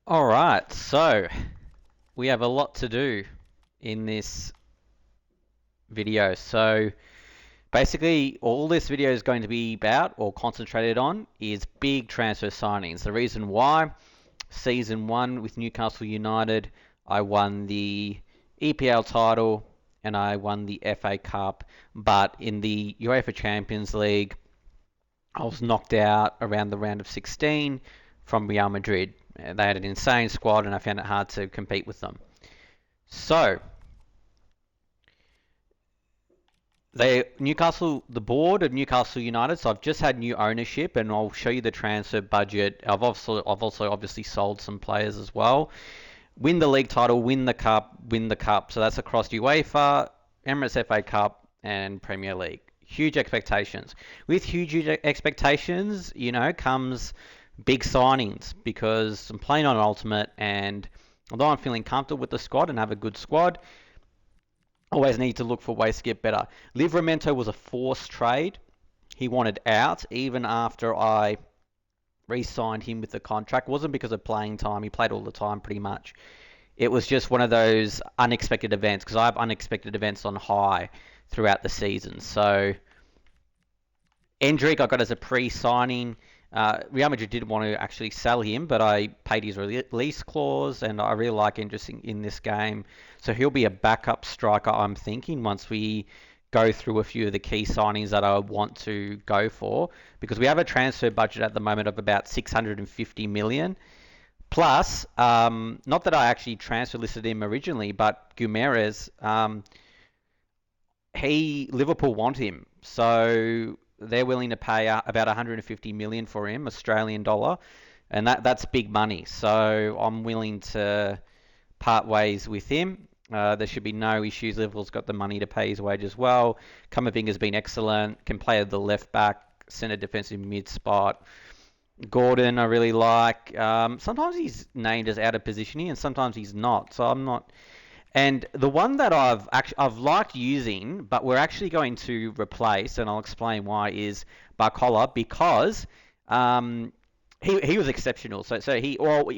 All right, so we have a lot to do in this video. So basically, all this video is going to be about or concentrated on is big transfer signings. The reason why, season one with Newcastle United, I won the EPL title and I won the FA Cup, but in the UEFA Champions League, I was knocked out around the round of 16 from Real Madrid. They had an insane squad, and I found it hard to compete with them. So the board of Newcastle United. So I've just had new ownership, and I'll show you the transfer budget. I've also obviously sold some players as well. Win the league title, win the cup, win the cup. So that's across UEFA, Emirates FA Cup, and Premier League. Huge expectations. With huge expectations, comes big signings because I'm playing on Ultimate, and although I'm feeling comfortable with the squad and have a good squad, always need to look for ways to get better. Livramento was a forced trade. He wanted out even after I re-signed him with the contract. It wasn't because of playing time. He played all the time pretty much. It was just one of those unexpected events because I have unexpected events on high throughout the season. So Endrick I got as a pre-signing. Real Madrid didn't want to actually sell him, but I paid his release clause, and I really like Endrick in this game. So he'll be a backup striker, I'm thinking, once we go through a few of the key signings that I want to go for, because we have a transfer budget at the moment of about 650 million. Plus, not that I actually transfer listed him originally, but Guimaraes, Liverpool want him, so they're willing to pay about 150 million for him, Australian dollar, and that's big money. So I'm willing to part ways with him. There should be no issues. Liverpool's got the money to pay his wage as well. Camavinga's been excellent. Can play at the left back, centre defensive mid spot. Gordon, I really like. Sometimes he's named as out of position here, and sometimes he's not. So I'm not. And the one that I've liked using, but we're actually going to replace, and I'll explain why, is Barcola because he was exceptional. So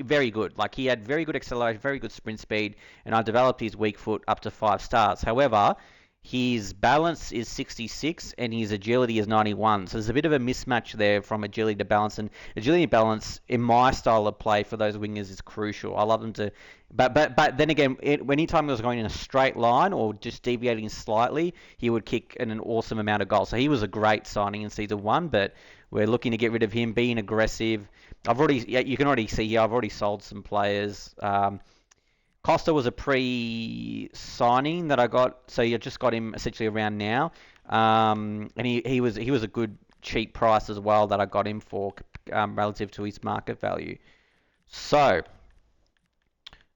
very good. Like he had very good acceleration, very good sprint speed, and I developed his weak foot up to 5 stars. However, his balance is 66 and his agility is 91. So there's a bit of a mismatch there from agility to balance. And agility and balance in my style of play for those wingers is crucial. I love them to, but then again, anytime he was going in a straight line or just deviating slightly, he would kick an awesome amount of goals. So he was a great signing in season one, but we're looking to get rid of him, being aggressive. You can already see here, I've already sold some players. Costa was a pre-signing that I got, so you just got him essentially around now, and he was a good cheap price as well that I got him for relative to his market value. So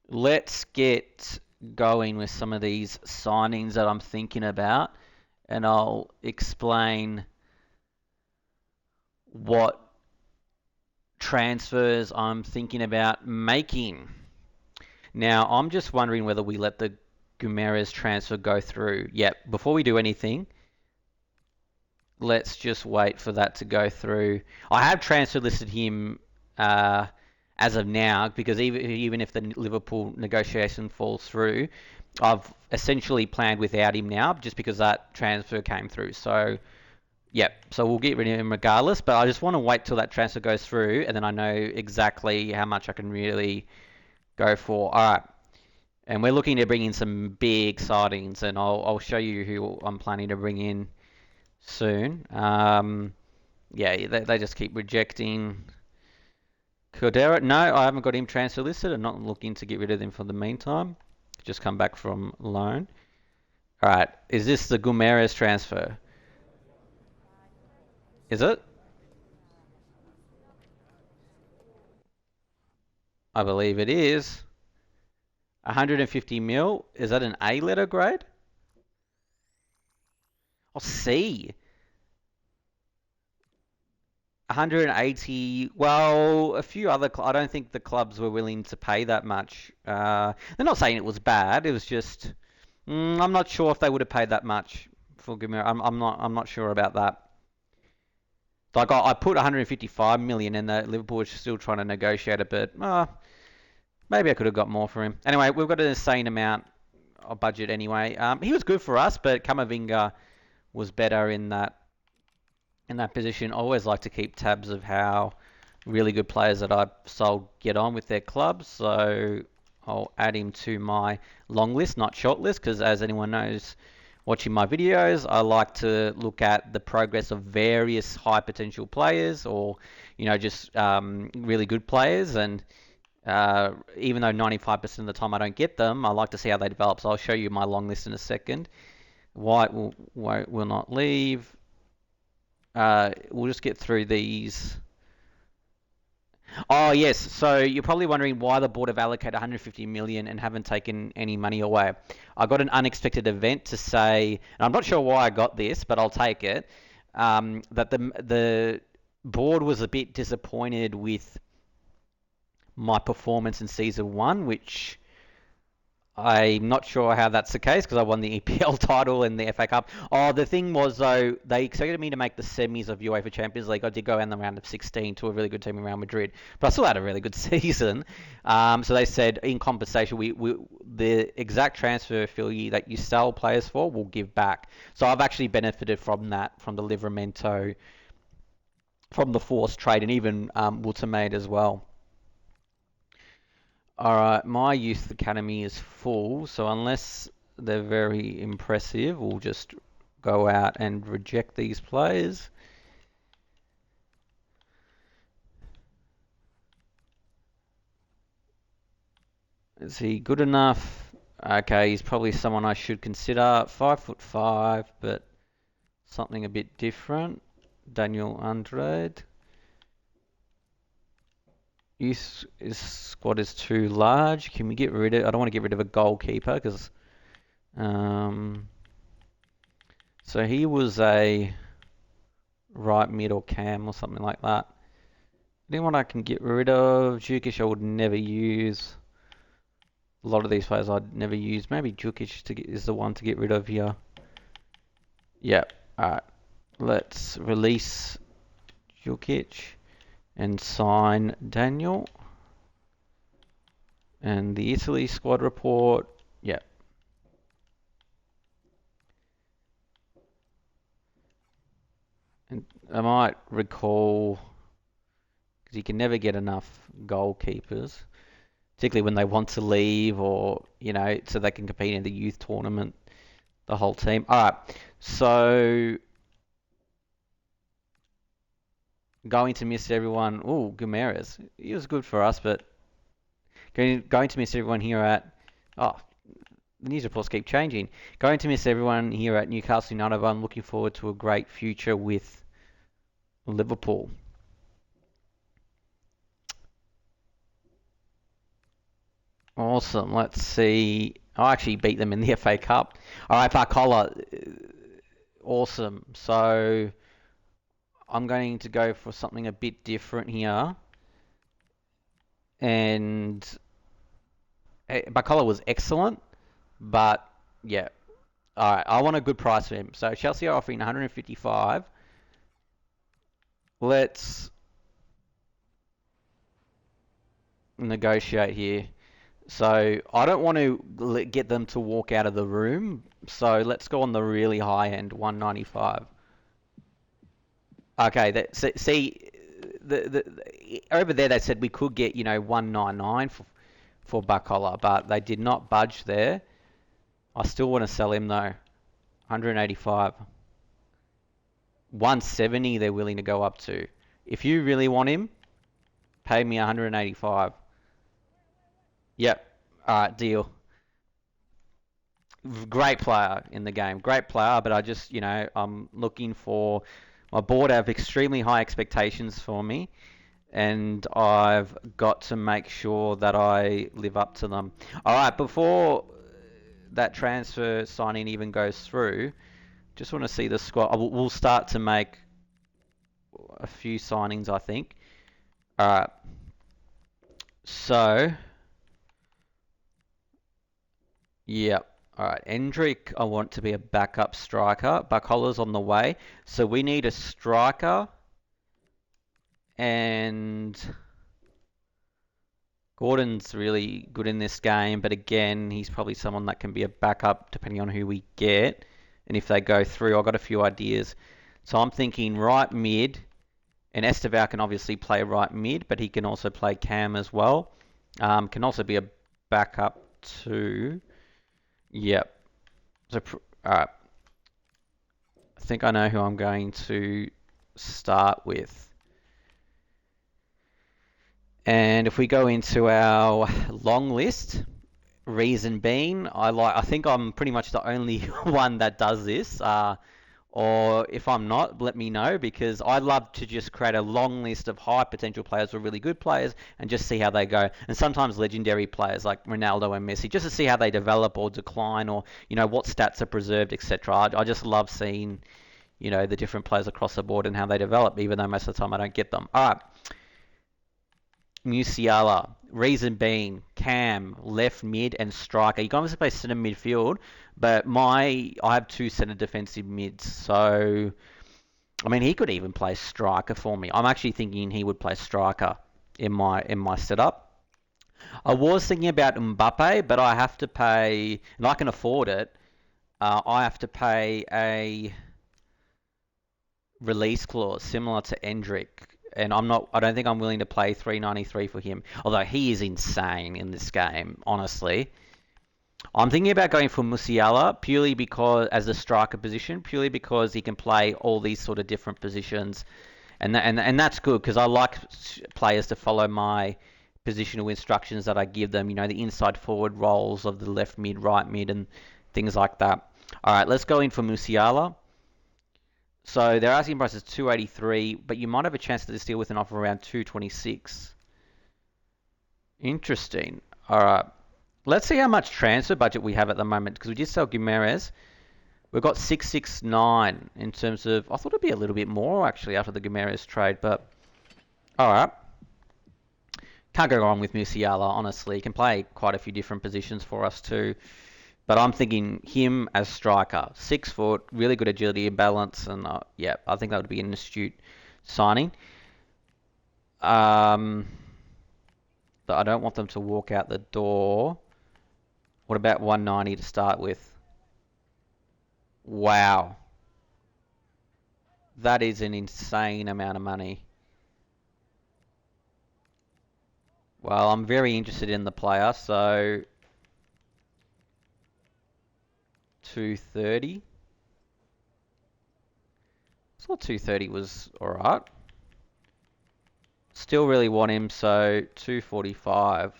let's get going with some of these signings that I'm thinking about, and I'll explain what transfers I'm thinking about making. Now, I'm just wondering whether we let the Guimaraes transfer go through. Yep, before we do anything, let's just wait for that to go through. I have transfer listed him as of now because even if the Liverpool negotiation falls through, I've essentially planned without him now just because that transfer came through. So, yep, so we'll get rid of him regardless, but I just want to wait till that transfer goes through and then I know exactly how much I can really go for. All right. And we're looking to bring in some big sightings, and I'll show you who I'm planning to bring in soon. Yeah, they just keep rejecting Cordero. No, I haven't got him transfer listed. I'm not looking to get rid of him for the meantime. Just come back from loan. All right, is this the Guimaraes transfer? Is it? I believe it is. 150 mil. Is that an A letter grade? Oh, C. 180. Well, a few other. I don't think the clubs were willing to pay that much. They're not saying it was bad. It was just. I'm not sure if they would have paid that much for Gumira. I'm not sure about that. Like I put 155 million, and the Liverpool was still trying to negotiate a bit. Maybe I could have got more for him. Anyway, we've got an insane amount of budget anyway. He was good for us, but Kamavinga was better in that position. I always like to keep tabs of how really good players that I've sold get on with their clubs. So I'll add him to my long list, not short list, because as anyone knows, watching my videos, I like to look at the progress of various high potential players or, just really good players. And even though 95% of the time I don't get them, I like to see how they develop. So I'll show you my long list in a second. White will not leave. We'll just get through these. Oh yes, so you're probably wondering why the board have allocated 150 million and haven't taken any money away. I got an unexpected event to say, and I'm not sure why I got this, but I'll take it. That the board was a bit disappointed with my performance in season one, which I'm not sure how that's the case because I won the EPL title and the FA Cup. Oh, the thing was though, they expected me to make the semis of UEFA Champions League. I did go in the round of 16 to a really good team in Real Madrid, but I still had a really good season. So they said in compensation, we the exact transfer fee that you sell players for, we'll give back. So I've actually benefited from that, from the Livramento, from the forced trade, and even Wootamade as well. Alright, my youth academy is full, so unless they're very impressive, we'll just go out and reject these players. Is he good enough? Okay, he's probably someone I should consider. 5'5", but something a bit different. Daniel Andrade. His squad is too large. Can we get rid of? I don't want to get rid of a goalkeeper because um, so he was a right mid or cam or something like that. Anyone I can get rid of? Jukic I would never use. A lot of these players I'd never use. Maybe Jukic is the one to get rid of here. Yep. Alright. Let's release Jukic and sign Daniel. And the Italy squad report. Yep. And I might recall, because you can never get enough goalkeepers, particularly when they want to leave or, so they can compete in the youth tournament, the whole team. All right, so going to miss everyone. Oh, Guimaraes. He was good for us, but going to miss everyone here at. Oh, the news reports keep changing. Going to miss everyone here at Newcastle United. I'm looking forward to a great future with Liverpool. Awesome. Let's see. I actually beat them in the FA Cup. All right, Barcola. Awesome. So I'm going to go for something a bit different here. And Barcola was excellent, but yeah. All right, I want a good price for him. So Chelsea are offering 155. Let's negotiate here. So I don't want to get them to walk out of the room. So let's go on the really high end, 195. Okay, see, over there they said we could get 199 for Buckola, but they did not budge there. I still want to sell him though, 185, 170 they're willing to go up to. If you really want him, pay me 185. Yep, all right, deal. Great player in the game, great player, but I just I'm looking for. My board have extremely high expectations for me, and I've got to make sure that I live up to them. All right, before that transfer signing even goes through, just want to see the squad. We'll start to make a few signings, I think. All right, so yeah. All right, Endrick, I want to be a backup striker. Buckholler's on the way, so we need a striker and Gordon's really good in this game, but again, he's probably someone that can be a backup depending on who we get and if they go through. I've got a few ideas. So I'm thinking right mid, and Esteval can obviously play right mid, but he can also play cam as well. Can also be a backup too. Yep. So, all right. I think I know who I'm going to start with. And if we go into our long list, reason being, I think I'm pretty much the only one that does this. Or if I'm not, let me know because I love to just create a long list of high potential players or really good players and just see how they go. And sometimes legendary players like Ronaldo and Messi, just to see how they develop or decline or what stats are preserved, etc. I just love seeing the different players across the board and how they develop, even though most of the time I don't get them. All right, Musiala. Reason being, Cam, left mid and striker. You can obviously play centre midfield, but I have two centre defensive mids, so I mean he could even play striker for me. I'm actually thinking he would play striker in my setup. I was thinking about Mbappe, but I have to pay, and I can afford it. I have to pay a release clause similar to Endrick, and I don't think I'm willing to play 393 for him. Although he is insane in this game, honestly. I'm thinking about going for Musiala purely because as a striker position, purely because he can play all these sort of different positions, and that's good because I like players to follow my positional instructions that I give them. The inside forward roles of the left mid, right mid, and things like that. All right, let's go in for Musiala. So their asking price is 283, but you might have a chance to deal with an offer around 226. Interesting. All right. Let's see how much transfer budget we have at the moment because we just sell Guimaraes. We've got 669 in terms of. I thought it'd be a little bit more actually after the Guimaraes trade, but all right. Can't go wrong with Musiala, honestly. He can play quite a few different positions for us too. But I'm thinking him as striker. 6 foot, really good agility and balance, and yeah, I think that would be an astute signing. Um, but I don't want them to walk out the door. What about 190 to start with? Wow. That is an insane amount of money. Well, I'm very interested in the player, so 230. I thought 230 was alright. Still really want him, so 245.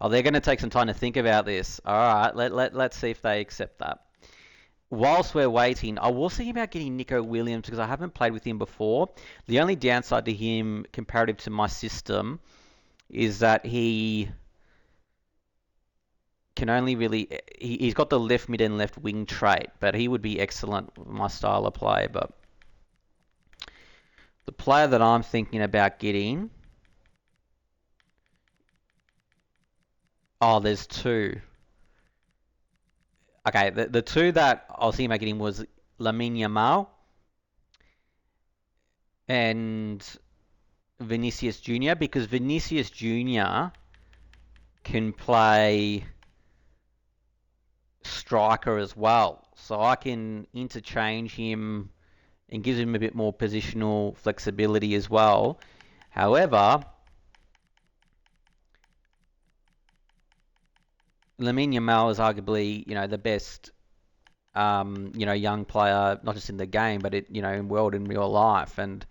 Oh, they're going to take some time to think about this. Alright, let's see if they accept that. Whilst we're waiting, I was thinking about getting Nico Williams because I haven't played with him before. The only downside to him comparative to my system is that he can only really he's got the left mid and left wing trait, but he would be excellent with my style of play. But the player that I'm thinking about getting, oh, there's two. Okay, the two that I was thinking about getting was Lamine Yamal and Vinicius Junior because Vinicius Junior can play striker as well, so I can interchange him and gives him a bit more positional flexibility as well. However, Lamine Yamal is arguably, the best, young player, not just in the game, but in world in real life. And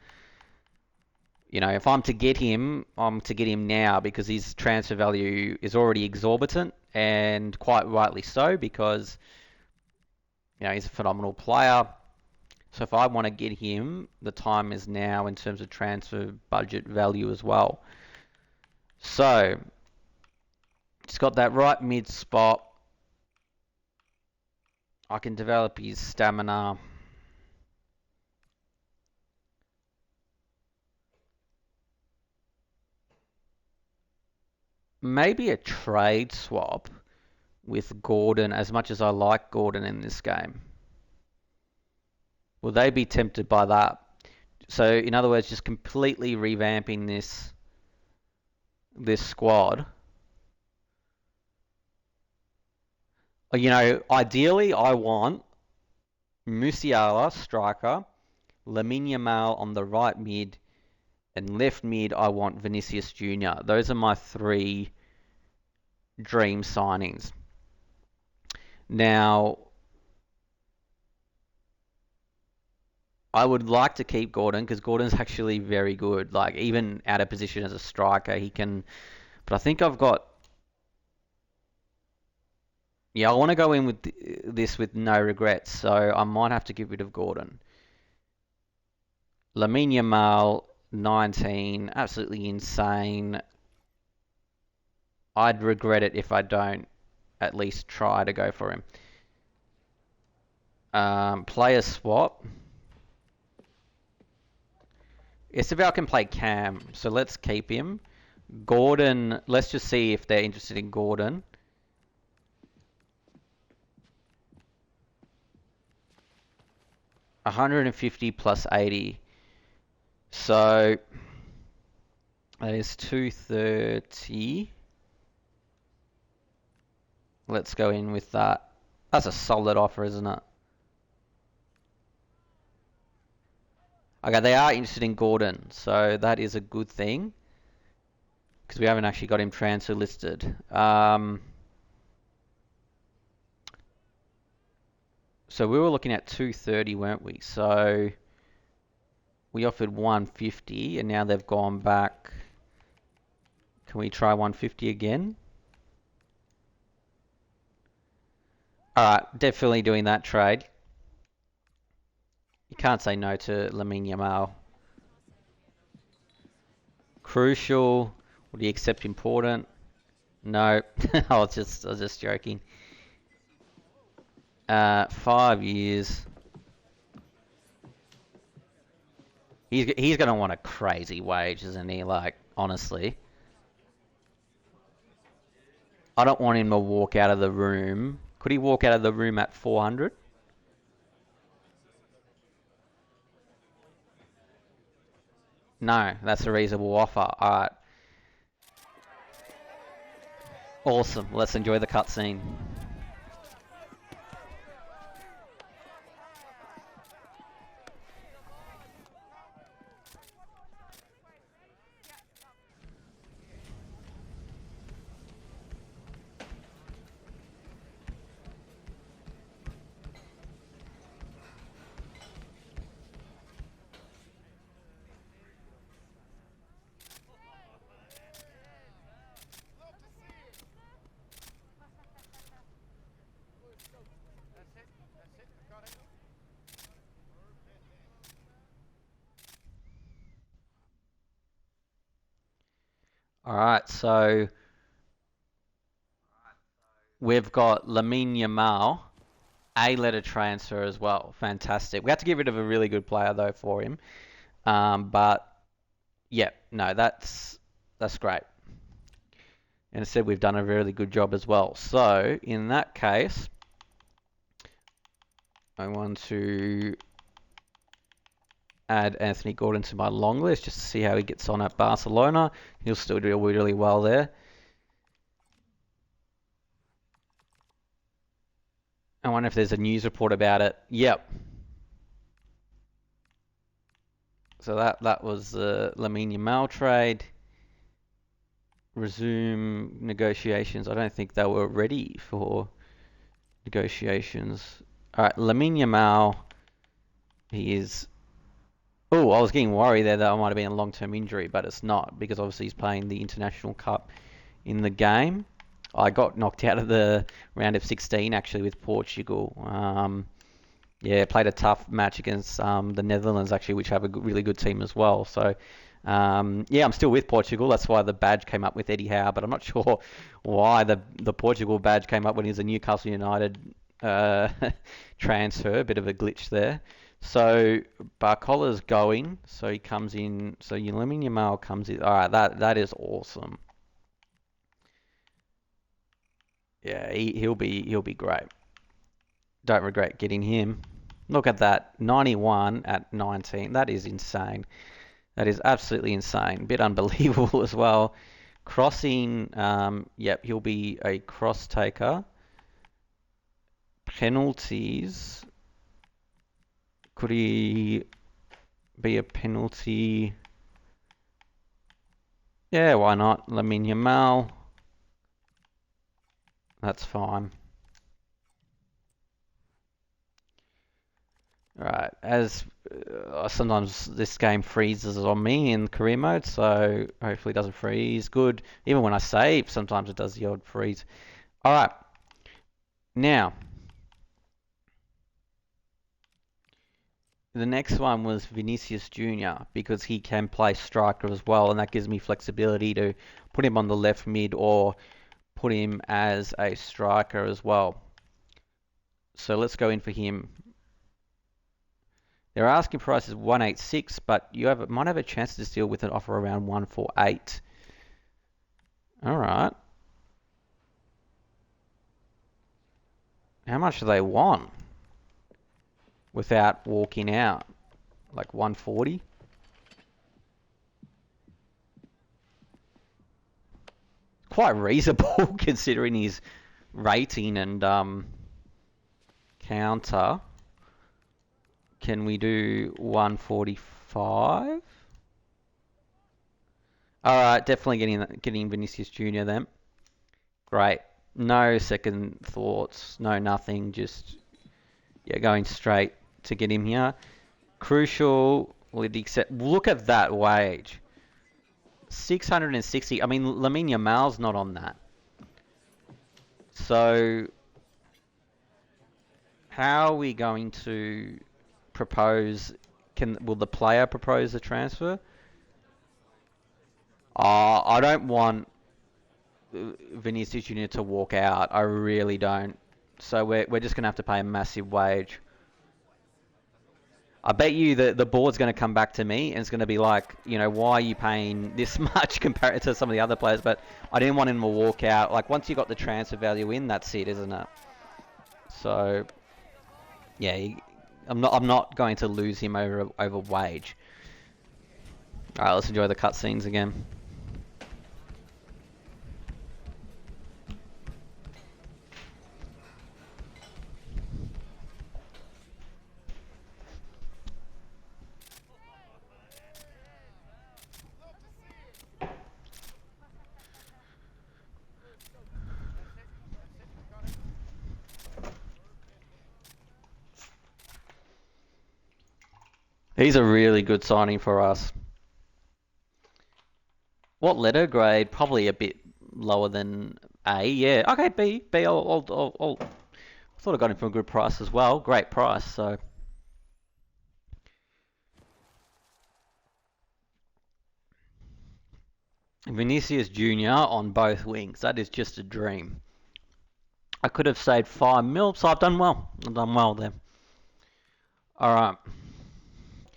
if I'm to get him, I'm to get him now because his transfer value is already exorbitant, and quite rightly so because he's a phenomenal player. So if I want to get him, the time is now in terms of transfer budget value as well. So he's got that right mid spot. I can develop his stamina. Maybe a trade swap with Gordon, as much as I like Gordon in this game. Will they be tempted by that? So, in other words, just completely revamping this this squad. Ideally, I want Musiala, striker, Lamine Yamal on the right mid, and left mid, I want Vinicius Jr. Those are my three dream signings. Now, I would like to keep Gordon because Gordon's actually very good. Like, even out of position as a striker, he can. But I think I've got. Yeah, I want to go in with this with no regrets, so I might have to get rid of Gordon. Lamine Yamal, 19, absolutely insane. I'd regret it if I don't at least try to go for him. Player swap. Esteval can play Cam, so let's keep him. Gordon, let's just see if they're interested in Gordon. 150 plus 80. So that is 230. Let's go in with that. That's a solid offer, isn't it? Okay, they are interested in Gordon, so that is a good thing because we haven't actually got him transfer listed. So we were looking at 230, weren't we? So we offered 150, and now they've gone back. Can we try 150 again? All right, definitely doing that trade. You can't say no to Lamine Yamal. Crucial. Would he accept important? No. I was just joking. 5 years. He's gonna want a crazy wage, isn't he? Like, honestly, I don't want him to walk out of the room. Could he walk out of the room at 400? No, that's a reasonable offer. All right, awesome. Let's enjoy the cutscene. All right, so we've got Lamine Yamal, A-letter transfer as well. Fantastic. We had to get rid of a really good player though for him. But yeah, no, that's great. And instead, we've done a really good job as well. So in that case, I want to add Anthony Gordon to my long list just to see how he gets on at Barcelona. He'll still do really well there. I wonder if there's a news report about it. Yep. So that was the Lamine Yamal trade. Resume negotiations. I don't think they were ready for negotiations. All right, Lamine Yamal. He is. Oh, I was getting worried there that I might have been a long-term injury, but it's not because obviously he's playing the International Cup in the game. I got knocked out of the round of 16 actually with Portugal. Yeah, played a tough match against the Netherlands actually, which have a really good team as well. So yeah, I'm still with Portugal. That's why the badge came up with Eddie Howe, but I'm not sure why the Portugal badge came up when he was a Newcastle United uh, transfer. Bit of a glitch there. So Barcola's going, so he comes in. So Lamine Yamal comes in. All right, that is awesome. Yeah, he'll be great. Don't regret getting him. Look at that, 91 at 19. That is insane. That is absolutely insane. Bit unbelievable as well. Crossing, yep, he'll be a cross taker. Penalties, could he be a penalty? Yeah, why not? Lamine Yamal, that's fine. Alright, as sometimes this game freezes on me in career mode, so hopefully it doesn't freeze. Good. Even when I save, sometimes it does the odd freeze. Alright, now, the next one was Vinicius Jr. because he can play striker as well, and that gives me flexibility to put him on the left mid or put him as a striker as well. So let's go in for him. Their asking price is 186, but you might have a chance to deal with an offer around 148. All right. How much do they want without walking out? Like 140? Quite reasonable considering his rating and counter. Can we do 145? All right, definitely getting Vinicius Jr. then. Great. No second thoughts, no nothing. Just yeah, going straight to get him here. Crucial. Would accept. Look at that wage. 660. I mean, Lamine Yamal's not on that. So how are we going to propose? Will the player propose a transfer? I don't want Vinicius Junior to walk out. I really don't. So we're just gonna have to pay a massive wage. I bet you the board's going to come back to me and it's going to be like, why are you paying this much compared to some of the other players? But I didn't want him to walk out. Like once you got the transfer value in, that's it, isn't it? So yeah, I'm not going to lose him over wage. All right, let's enjoy the cutscenes again. He's a really good signing for us. What letter grade? Probably a bit lower than A. Yeah. Okay, B. B. I thought I got him for a good price as well. Great price. So Vinicius Junior on both wings. That is just a dream. I could have saved 5 mil, so I've done well. I've done well there. All right.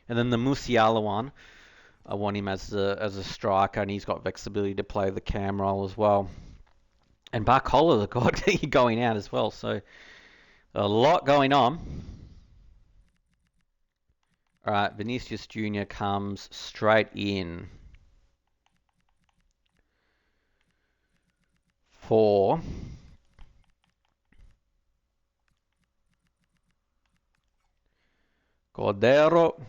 And then the Musiala one, I want him as a striker, and he's got flexibility to play the cam role as well. And Barcola, the god, going out as well. So a lot going on. All right, Vinicius Junior comes straight in for Cordero.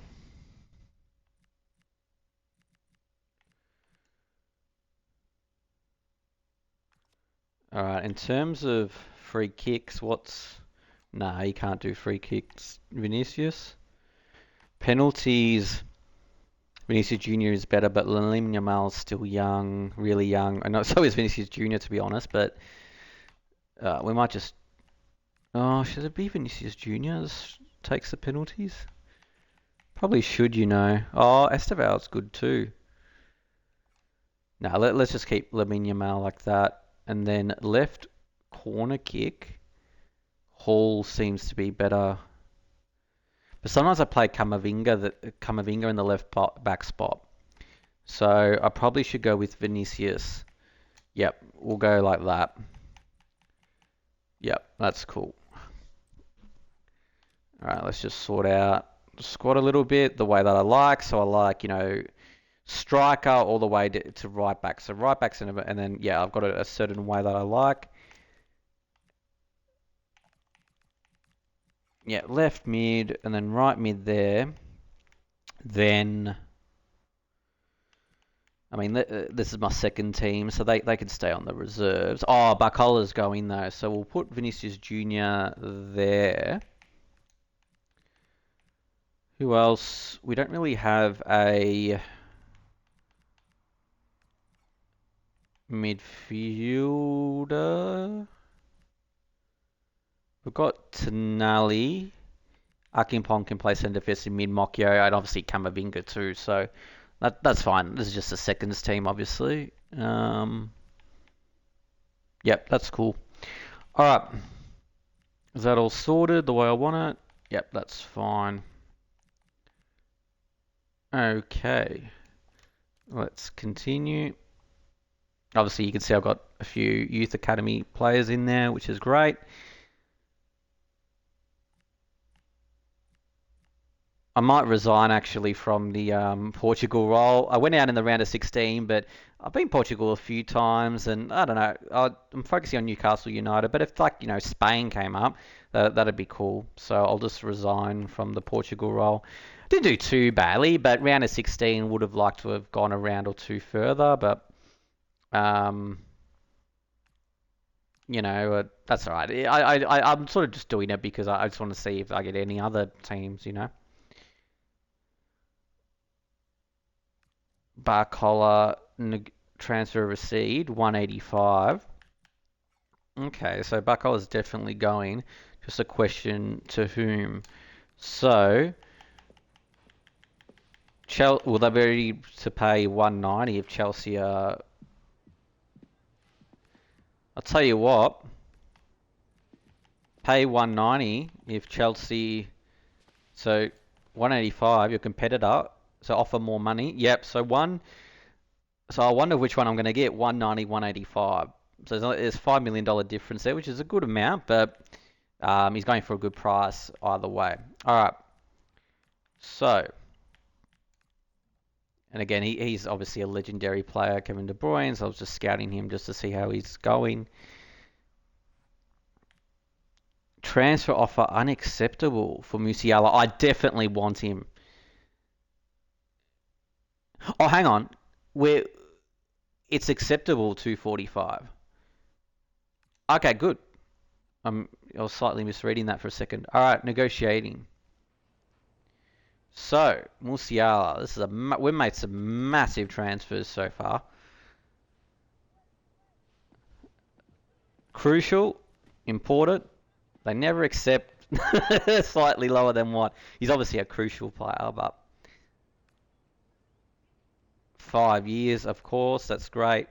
All right, in terms of free kicks, Nah, he can't do free kicks, Vinicius. Penalties, Vinicius Junior is better, but Lamine Yamal's still young, really young. I know so is Vinicius Junior, to be honest, but we might just... Oh, should it be Vinicius Junior takes the penalties? Probably should, Oh, Esteval's good too. No, let's just keep Lamine Yamal like that. And then left corner kick, Hall seems to be better. But sometimes I play Camavinga in the left back spot. So I probably should go with Vinicius. Yep, we'll go like that. Yep, that's cool. All right, let's just sort out the squad a little bit the way that I like. So I like, striker all the way to right back. So right back's and then yeah, I've got a certain way that I like. Yeah, left mid and then right mid there. Then I mean, this is my second team, so they can stay on the reserves. Oh, Barcola's going though, so we'll put Vinicius Junior there. Who else? We don't really have a midfielder. We've got Tonali. Akimpong can play centre defensive mid, Mokyo, and obviously Camavinga too. So that's fine. This is just a seconds team, obviously. Yep, that's cool. All right, is that all sorted the way I want it? Yep, that's fine. Okay, let's continue. Obviously, you can see I've got a few youth academy players in there, which is great. I might resign actually from the Portugal role. I went out in the round of 16, but I've been Portugal a few times, and I don't know. I'm focusing on Newcastle United, but if like Spain came up, that'd be cool. So I'll just resign from the Portugal role. Didn't do too badly, but round of 16 would have liked to have gone a round or two further, but um, that's all right. I'm sort of just doing it because I just want to see if I get any other teams. Barcola transfer received 185. Okay, so Barcola's definitely going. Just a question to whom. So, will they be ready to pay 190 if Chelsea are? I'll tell you what. Pay 190 if Chelsea. So 185, your competitor. So offer more money. Yep. So I wonder which one I'm going to get. 190, 185. So there's $5 million difference there, which is a good amount, but he's going for a good price either way. All right. So, and again, he's obviously a legendary player, Kevin De Bruyne. So I was just scouting him just to see how he's going. Transfer offer unacceptable for Musiala. I definitely want him. Oh, hang on. It's acceptable 245. Okay, good. I was slightly misreading that for a second. All right, negotiating. So, Musiala, we've made some massive transfers so far. Crucial, important. They never accept slightly lower than what. He's obviously a crucial player, but 5 years, of course, that's great.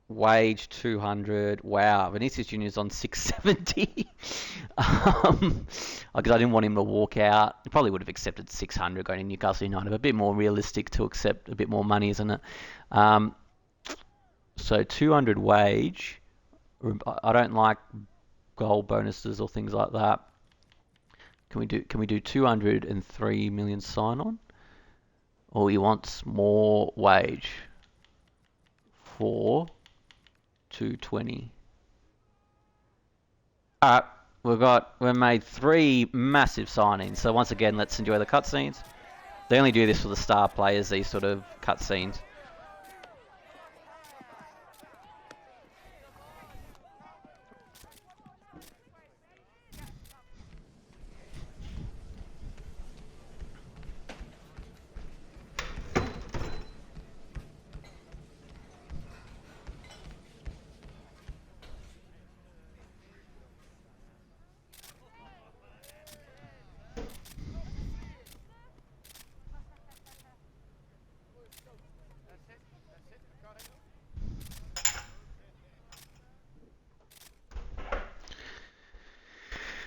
Wage 200. Wow, Vinicius Junior's on 670. Because I didn't want him to walk out. He probably would have accepted 600 going to Newcastle United. A bit more realistic to accept a bit more money, isn't it? Um, so 200 wage. I don't like goal bonuses or things like that. Can we do 203 million sign on? Or he wants more wage for 220. Alright, we've made three massive signings. So once again, let's enjoy the cutscenes. They only do this for the star players, these sort of cutscenes.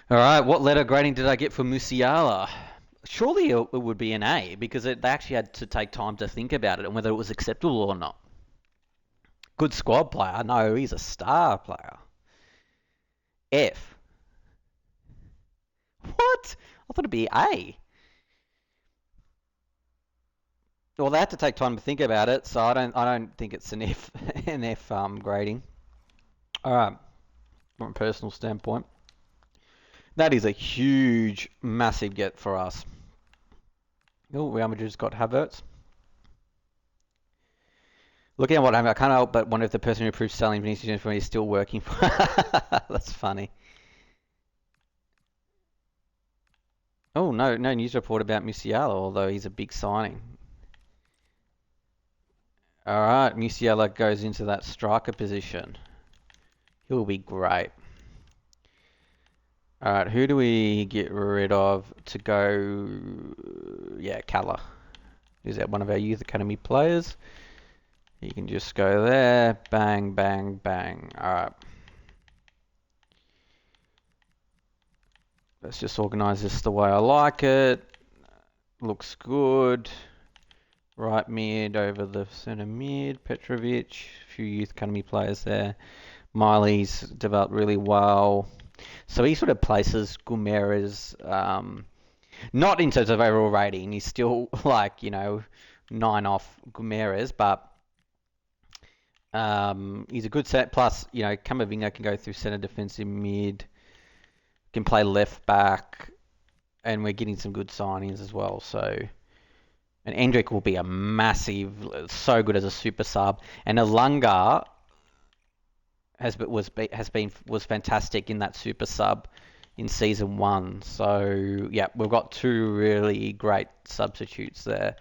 Alright, what letter grading did I get for Musiala? Surely it would be an A because they actually had to take time to think about it and whether it was acceptable or not. Good squad player? No, he's a star player. F. What? I thought it'd be A. Well, they had to take time to think about it, so I don't think it's an F an F grading. All right, from a personal standpoint, that is a huge, massive get for us. Oh, Real Madrid's got Havertz. Looking at what I can't help but wonder if the person who approved selling Vinicius Junior for me is still working for. That's funny. Oh no, no news report about Musiala, although he's a big signing. All right, Musiala goes into that striker position. He'll be great. All right, who do we get rid of to go? Yeah, Calla. Is that one of our youth academy players? You can just go there, bang, bang, bang. All right. Let's just organize this the way I like it. Looks good. Right mid over the centre mid. Petrovic. A few youth academy players there. Miley's developed really well. So he sort of places Gumera's, not in terms of overall rating. He's still like, 9 off Gumera's, but he's a good set. Plus, Camavinga can go through centre defensive mid, can play left back, and we're getting some good signings as well. So, and Endrick will be a massive, so good as a super sub. And Elanga was fantastic in that super sub in season one. So yeah, we've got two really great substitutes there.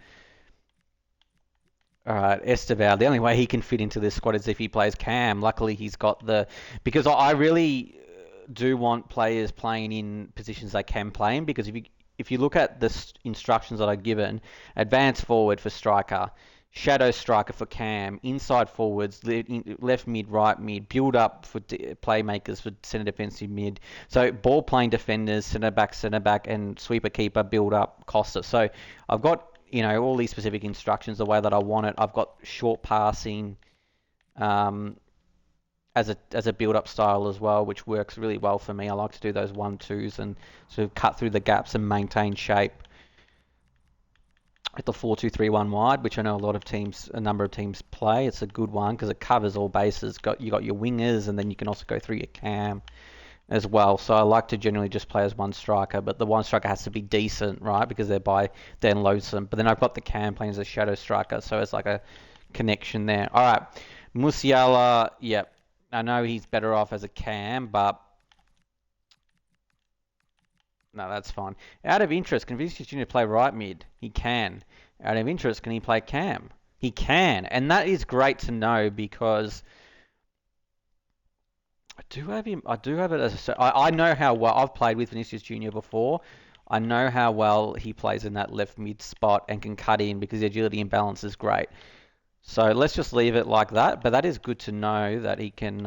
All right, Esteval. The only way he can fit into this squad is if he plays Cam. Luckily, he's got because I really do want players playing in positions they can play in. Because if you look at the instructions that I've given, advance forward for striker, shadow striker for Cam, inside forwards, left mid, right mid, build up for playmakers for centre defensive mid. So ball playing defenders, centre back, and sweeper keeper, build up Costa. So I've got all these specific instructions the way that I want it. I've got short passing as a build-up style as well, which works really well for me. I like to do those 1-2s and sort of cut through the gaps and maintain shape at the 4-2-3-1 wide, which I know a number of teams play. It's a good one because it covers all bases. You got your wingers, and then you can also go through your cam as well. So I like to generally just play as one striker, but the one striker has to be decent, right? Because they're by then loadsome. But then I've got the cam playing as a shadow striker, so it's like a connection there. All right, Musiala, yep. I know he's better off as a cam, but no, that's fine. Out of interest, can Vinicius Junior play right mid? He can. Out of interest, can he play cam? He can, and that is great to know because I do have him. I do have it as I know how well I've played with Vinicius Junior before. I know how well he plays in that left mid spot and can cut in because the agility and balance is great. So let's just leave it like that. But that is good to know that he can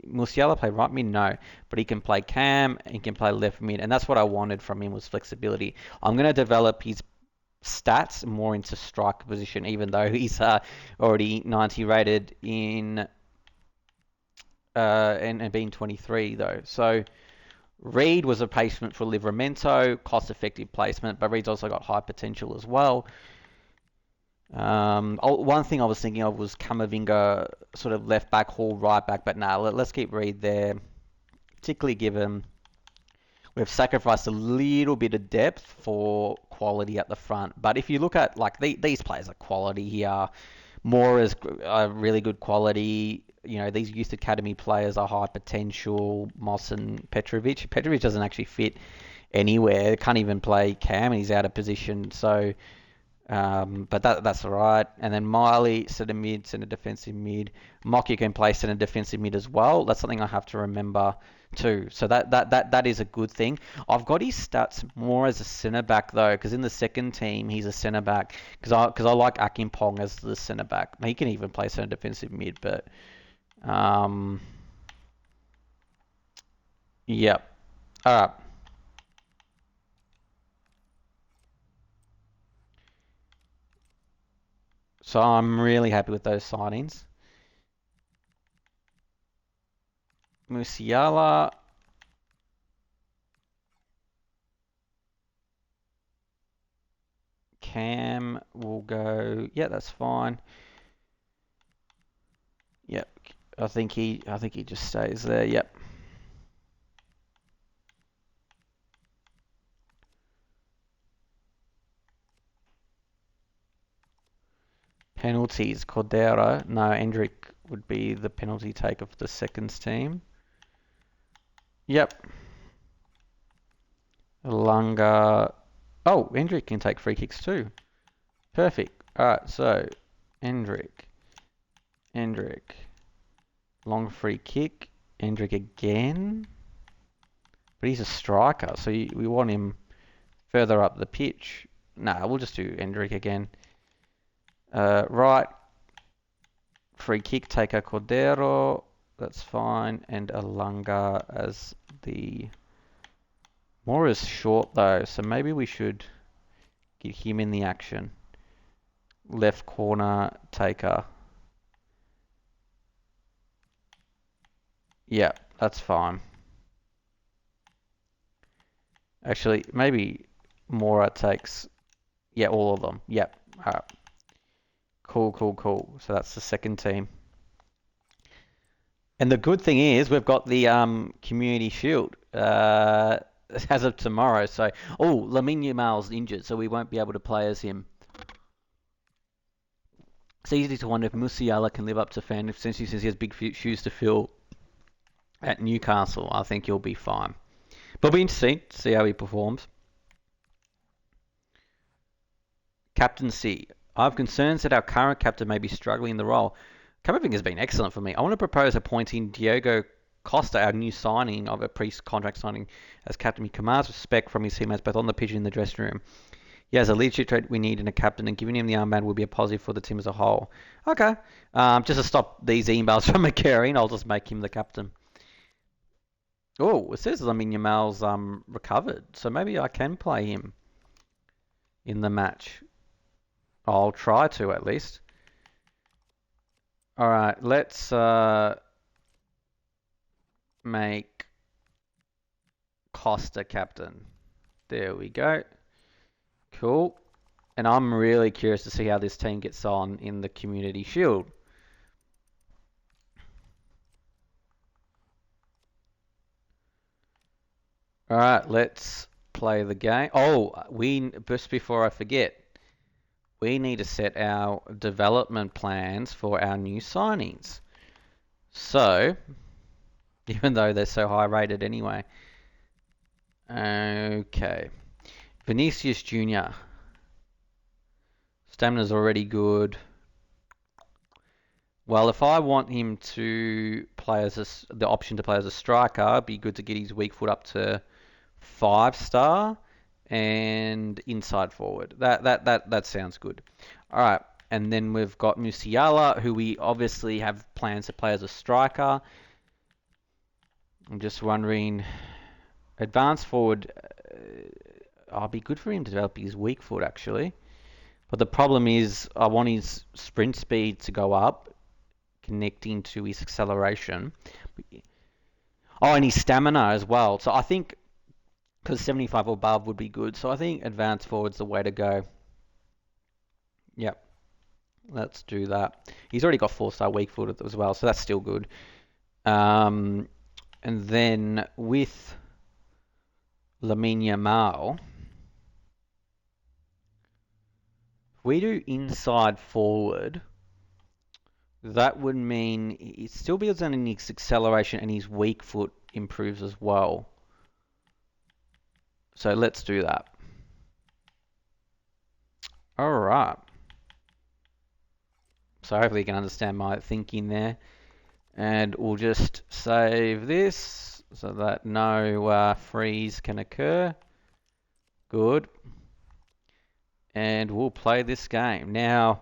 Musiala play right mid? No, but he can play cam. He can play left mid, and that's what I wanted from him was flexibility. I'm going to develop his stats more into striker position, even though he's already 90 rated in and being 23 though. So Reed was a placement for Livramento, cost-effective placement, but Reed's also got high potential as well. One thing I was thinking of was Camavinga, sort of left back, Hall right back, but nah, let's keep Reed there, particularly given we've sacrificed a little bit of depth for quality at the front. But if you look at like these players are quality here, Mora's really good quality. These youth academy players are high potential. Moss and Petrovic. Petrovic doesn't actually fit anywhere. Can't even play cam, and he's out of position. So, but that's all right. And then Miley, centre mid, centre defensive mid. Mocky can play centre defensive mid as well. That's something I have to remember too. So that is a good thing. I've got his stats more as a centre back though, because in the second team he's a centre back. Because I like Akimpong as the centre back. He can even play centre defensive mid, but um, yep. All right. So I'm really happy with those signings. Musiala, Cam will go. Yeah, that's fine. Yep. I think he just stays there. Yep. Penalties. Cordero. No, Endrick would be the penalty taker for the seconds team. Yep. Lunga. Oh, Endrick can take free kicks too. Perfect. Alright, so Endrick. Long free kick. Endrick again. But he's a striker, so we want him further up the pitch. Nah, we'll just do Endrick again. Right. Free kick taker Cordero. That's fine. And Alanga as the... Mora's short though, so maybe we should get him in the action. Left corner taker. Yeah, that's fine. Actually, maybe Mora takes... Yeah, all of them. Yep. Alright. Cool. So that's the second team. And the good thing is we've got the Community Shield as of tomorrow. So, Lamine Yamal's injured, so we won't be able to play as him. It's easy to wonder if Musiala can live up to fan since he says he has big shoes to fill at Newcastle. I think he'll be fine. But we'll be interesting to see how he performs. Captaincy. I have concerns that our current captain may be struggling in the role. Camavinga has been excellent for me. I want to propose appointing Diego Costa, our new signing of a pre-contract signing, as captain. He commands respect from his teammates both on the pitch and in the dressing room. He has a leadership trait we need in a captain, and giving him the armband will be a positive for the team as a whole. Okay. Just to stop these emails from occurring, I'll just make him the captain. Oh, it says Lamine Yamal's recovered, so maybe I can play him in the match. I'll try to at least. All right, let's make Costa captain. There we go. Cool. And I'm really curious to see how this team gets on in the Community Shield. All right, let's play the game. Just before I forget, we need to set our development plans for our new signings. So, even though they're so high rated anyway. Okay. Vinicius Jr. Stamina's already good. Well, if I want him to play as the option to play as a striker, it'd be good to get his weak foot up to 5-star and inside forward. That sounds good. All right, and then we've got Musiala, who we obviously have plans to play as a striker. I'm just wondering, advanced forward. I'll be good for him to develop his weak foot actually. But the problem is, I want his sprint speed to go up, connecting to his acceleration. Oh, and his stamina as well. So I think, because 75 or above would be good. So I think advanced forward's the way to go. Yep. Let's do that. He's already got 4-star weak foot as well, so that's still good. And then with Lamine Yamal, we do inside forward. That would mean it still builds on his acceleration and his weak foot improves as well. So let's do that. All right. So hopefully you can understand my thinking there. And we'll just save this so that no freeze can occur. Good. And we'll play this game. Now,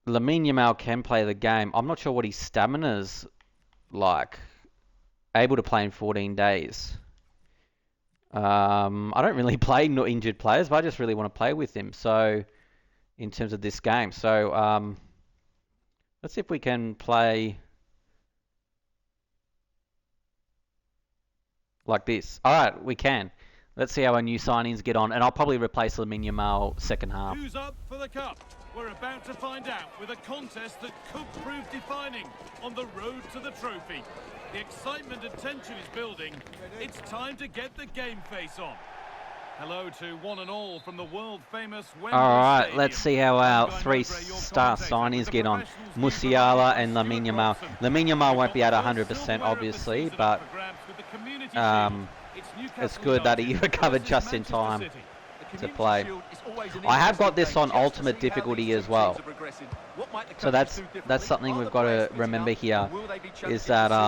Lamine Yamal can play the game. I'm not sure what his stamina's like. Able to play in 14 days. I don't really play injured players, but I just really want to play with him. So, in terms of this game. So, let's see if we can play like this. All right, we can. Let's see how our new signings get on, and I'll probably replace Lamine Yamal second half. Who's up for the cup? We're about to find out with a contest that could prove defining on the road to the trophy. The excitement and tension is building. It's time to get the game face on. Hello to one and all from the world-famous Wembley Alright, Stadium. let's see how our three-star signings get on. Musiala and Lamine Yamal. Lamine Yamal won't be at 100%, obviously, but it's good that he recovered just in time to play. I have got this on ultimate difficulty as well, so that's something we've got to remember here, is that I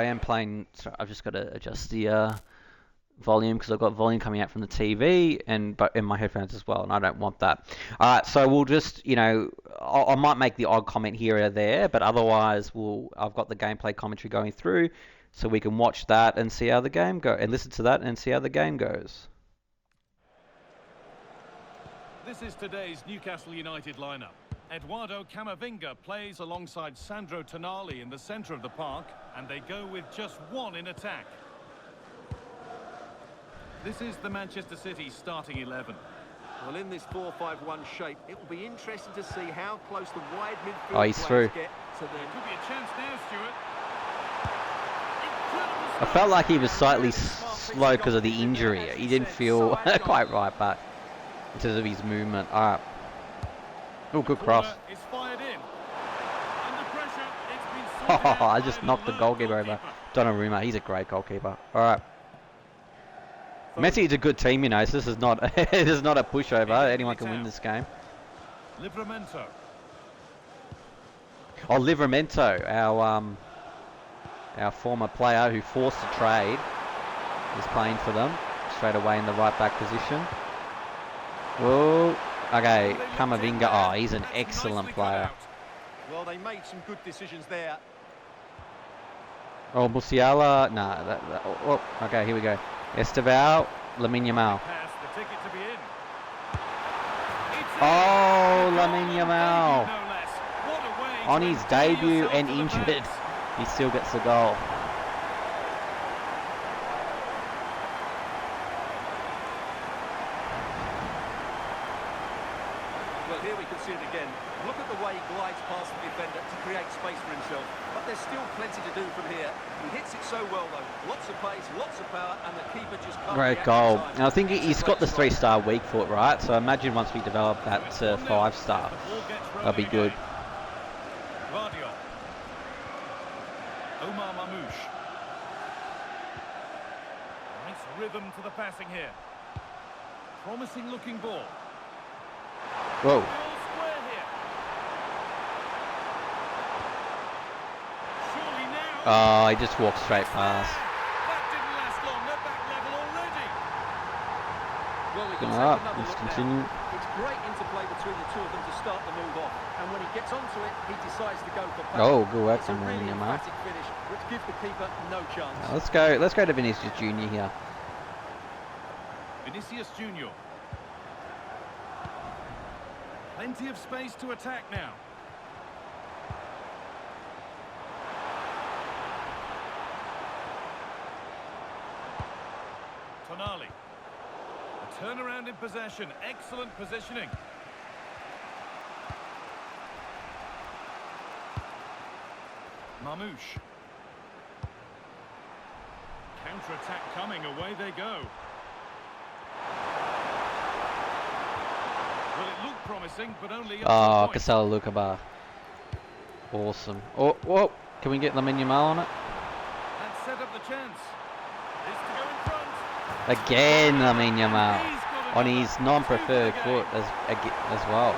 am playing. Sorry, I've just got to adjust the volume because I've got volume coming out from the TV and in my headphones as well, and I don't want that. Alright, so we'll just, I might make the odd comment here or there, but otherwise I've got the gameplay commentary going through, so we can watch that and see how the game goes, and listen to that and see how the game goes. This is today's Newcastle United lineup. Eduardo Camavinga plays alongside Sandro Tonali in the centre of the park, and they go with just one in attack. This is the Manchester City starting 11. Well, in this 4-5-1 shape, it will be interesting to see how close the wide midfield he's through. get to There could be a chance now, Stuart. I felt like he was slightly slow because of the injury. He didn't feel quite right back in terms of his movement. Alright. Oh, good cross. Is fired in. Under pressure, it's been sorted out I just by knocked the alert goalkeeper over. Donnarumma, he's a great goalkeeper. Alright. Messi is a good team, so this is not this is not a pushover. Anyone can win this game. Livramento. Oh, Livramento, our former player who forced the trade, is playing for them straight away in the right back position. Whoa. Okay, Camavinga. Oh, he's an excellent player. Well, they made some good decisions there. Oh, Musiala. Nah. Oh, okay, here we go. Esteval, Lamine Yamal. Oh, Lamine Yamal. On his debut and injured, he still gets the goal. Well, here we can see it again. Look at the way he glides past the defender to create space for himself. But there's still plenty to do from here. He hits it so well, though. Lots of pace, lots of power, and the keeper just can't. Great goal. And I think he's got the 3-star weak foot, right? So imagine once we develop that to 5-star, that'll be good. Omar Mamouche. Nice rhythm to the passing here. Promising looking ball. Whoa. Oh, he just walked straight past. That didn't last long. They're back level already. Well, we can Alright, take another let's look continue. now. It's great interplay between the two of them to start the move off. And when he gets onto it, he decides to go for power. Oh, good work It's a from really Yamal. emphatic finish, which gives the keeper no chance. Let's go to Vinicius Junior here. Vinicius Junior. Plenty of space to attack now. Tonali. A turnaround in possession. Excellent positioning. Mamouche. Counter-attack coming. Away they go. Well, it looked promising, but only up Oh, to the point. Casella Lucabar. Awesome. Oh, whoa. Can we get Lamine Yamal on it? And set up the chance. Is to go in front. Again, Lamine Yamal. He's got On another. his non-preferred Two for the foot game. as well.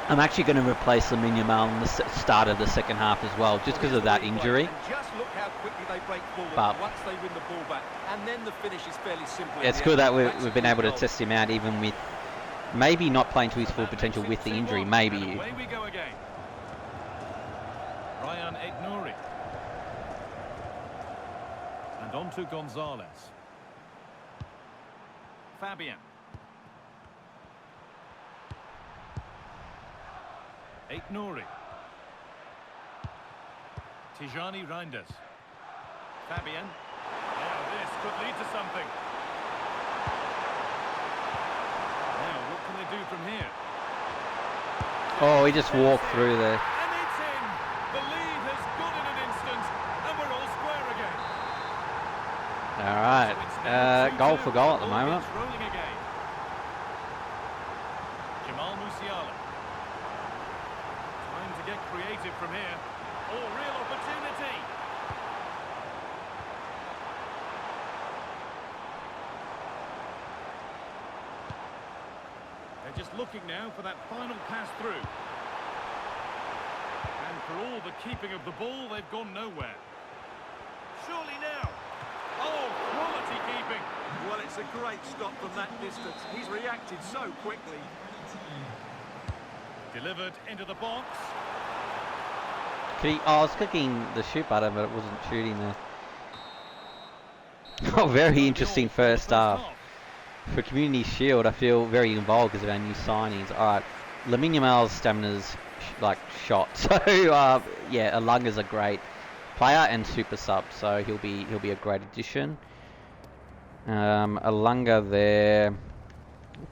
I'm actually going to replace Lamine Yamal in the start of the second half as well, just because of that injury. And just look how quickly they break forward But once they win the ball back. And then the finish is fairly simple. it's good that we've been able to test him out, even with maybe not playing to his full potential with the injury. Maybe. And away we go again. Ryan Aït-Nouri. And on to Gonzalez. Fabian. Aït-Nouri. Tijani Reinders. Fabian. Now this could lead to something. Now what can they do from here? Oh, he just walked through there. And it's in. The lead has gone in an instant, and we're all square again. All right. So it's now 2-2. Goal for goal at the Ball moment. gets rolling again. Jamal Musiala. Trying to get creative from here. Oh, real opportunity. They're just looking now for that final pass through. And for all the keeping of the ball, they've gone nowhere. Surely now. Oh, quality keeping. Well, it's a great stop from that distance. He's reacted so quickly. Delivered into the box. I was clicking the shoot button, but it wasn't shooting there. Oh, very interesting first half. For Community Shield, I feel very involved because of our new signings. All right, Lamine Yamal's stamina's shot. So yeah, Alunga's a great player and super sub, so he'll be a great addition. Alunga there.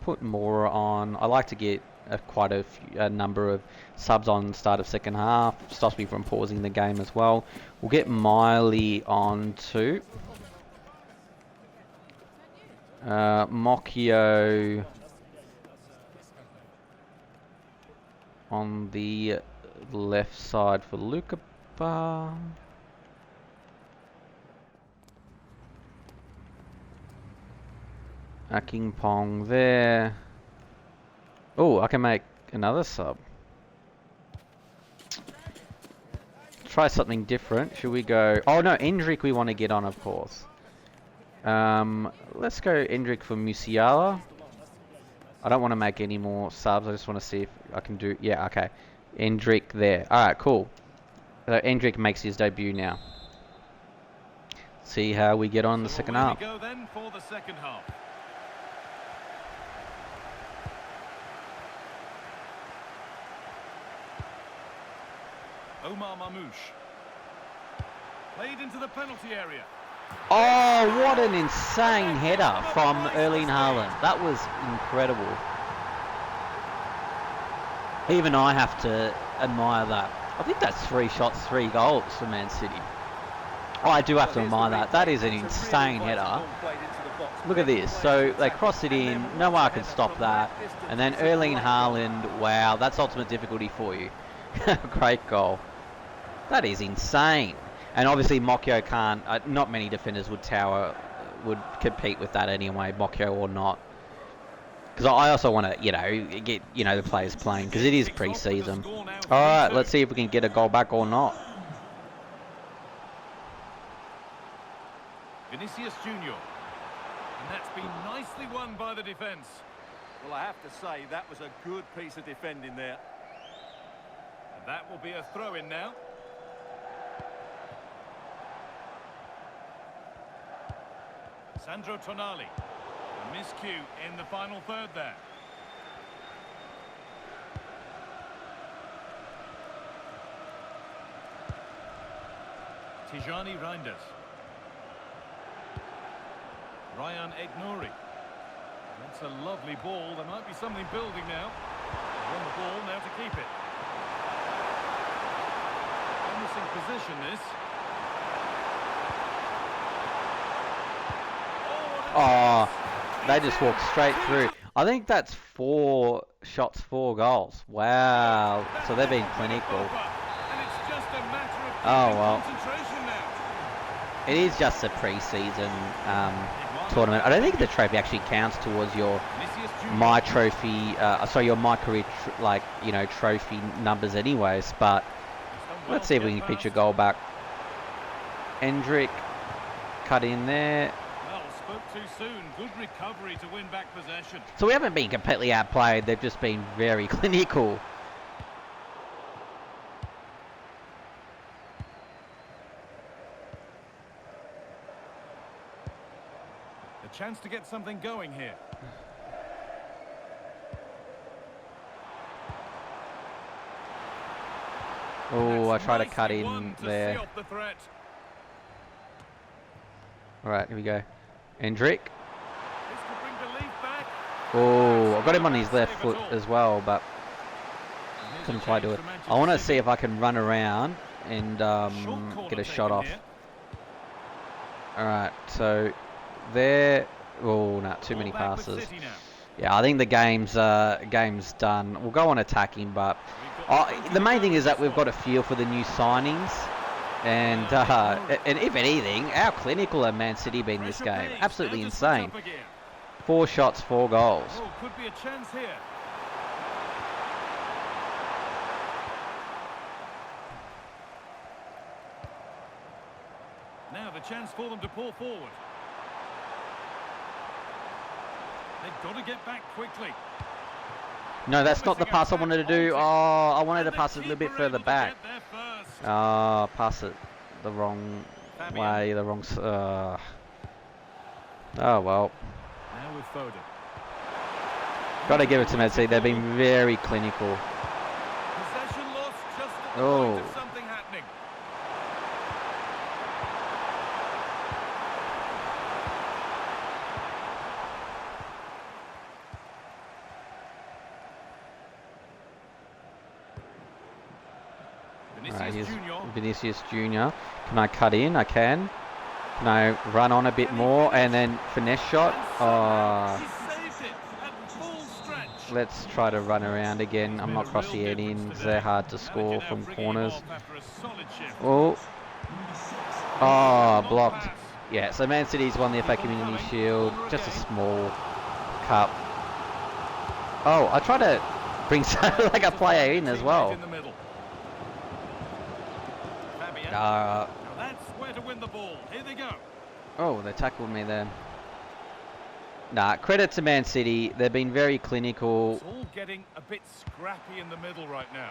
Put more on. I like to get quite a number of subs on the start of second half. Stops me from pausing the game as well. We'll get Miley on too. Mocchio on the left side for Luca Bar. King Pong there. Oh, I can make another sub. Try something different. Should we go? Oh no, Endrick we want to get on, of course. Let's go Endrick for Musiala. I don't want to make any more subs. I just want to see if I can do... Yeah, okay. Endrick there. Alright, cool. So Endrick makes his debut now. See how we get on in the second half. We go then for the second half. Omar Mamouche. Played into the penalty area. Oh, what an insane header from Erling Haaland. That was incredible. Even I have to admire that. I think that's 3 shots, 3 goals for Man City. Oh, I do have to admire that. That is an insane header. Look at this. So they cross it in. No one can stop that. And then Erling Haaland. Wow, that's ultimate difficulty for you. Great goal. That is insane. And obviously Mocchio can't, not many defenders would compete with that anyway, Mocchio or not. Because I also want to, get, the players playing, because it is pre-season. Alright, let's see if we can get a goal back or not. Vinicius Junior. And that's been nicely won by the defence. Well, I have to say, that was a good piece of defending there. And that will be a throw-in now. Sandro Tonali. A miscue in the final third there. Tijani Reinders. Ryan Aït-Nouri. That's a lovely ball. There might be something building now. On the ball now to keep it. Promising position this. Oh, they just walked straight through. I think that's 4 shots, 4 goals. Wow. So they've been clinical. Oh, well. It is just a pre-season tournament. I don't think the trophy actually counts towards your My Trophy, your My Career, trophy numbers anyways. But let's see if we can pitch a goal back. Endrick cut in there. Spoke too soon. Good recovery to win back possession. So we haven't been completely outplayed. They've just been very clinical. A chance to get something going here. Oh, I That's try to cut nicely won in to see there. off the threat. All right, here we go. Endrick. This could bring relief back. Oh, I got him on Not a his bad left save foot at all. as well, but And here's couldn't a quite change do it. for I want to Manchester see City. if I can run around and Short corner get a shot taken off. here. All right, so there. Oh, no, too Ball many back with passes. City now. Yeah, I think the game's done. We'll go on attacking, but We've got 20 the to main go thing in is that this we've got one. a feel for the new signings. And ignored. and if anything, how clinical have Man City been this Pressure game? pays. Absolutely Now to switch insane. up a gear. 4 shots, 4 goals. Oh, could be a chance here. Now the chance for them to pull forward. They've got to get back quickly. No, that's not the pass I wanted to do. Oh, I wanted to And the pass it a little bit keeper further able to back. get there first. Oh, pass it the wrong Fabian. way, the wrong. Oh well. Now with Foden. Got to give it to Man City. They've been very clinical. Possession lost just at the Oh. point of something happening. Alright, Vinicius here's Junior. Vinicius Junior. Can I cut in? I can. Can I run on a bit more and then finesse shot? And somehow Oh, he saved it at full stretch. let's try to run around again. I'm not crossing it in. They're hard to score from corners. Oh, oh, blocked. Yeah, so Man City's won the FA Community Shield. Just a small cup. Oh, I tried to bring like a player in as well. Now that's where to win the ball. Here they go. Oh, they tackled me there. Nah, credit to Man City. They've been very clinical. It's all getting a bit scrappy in the middle right now.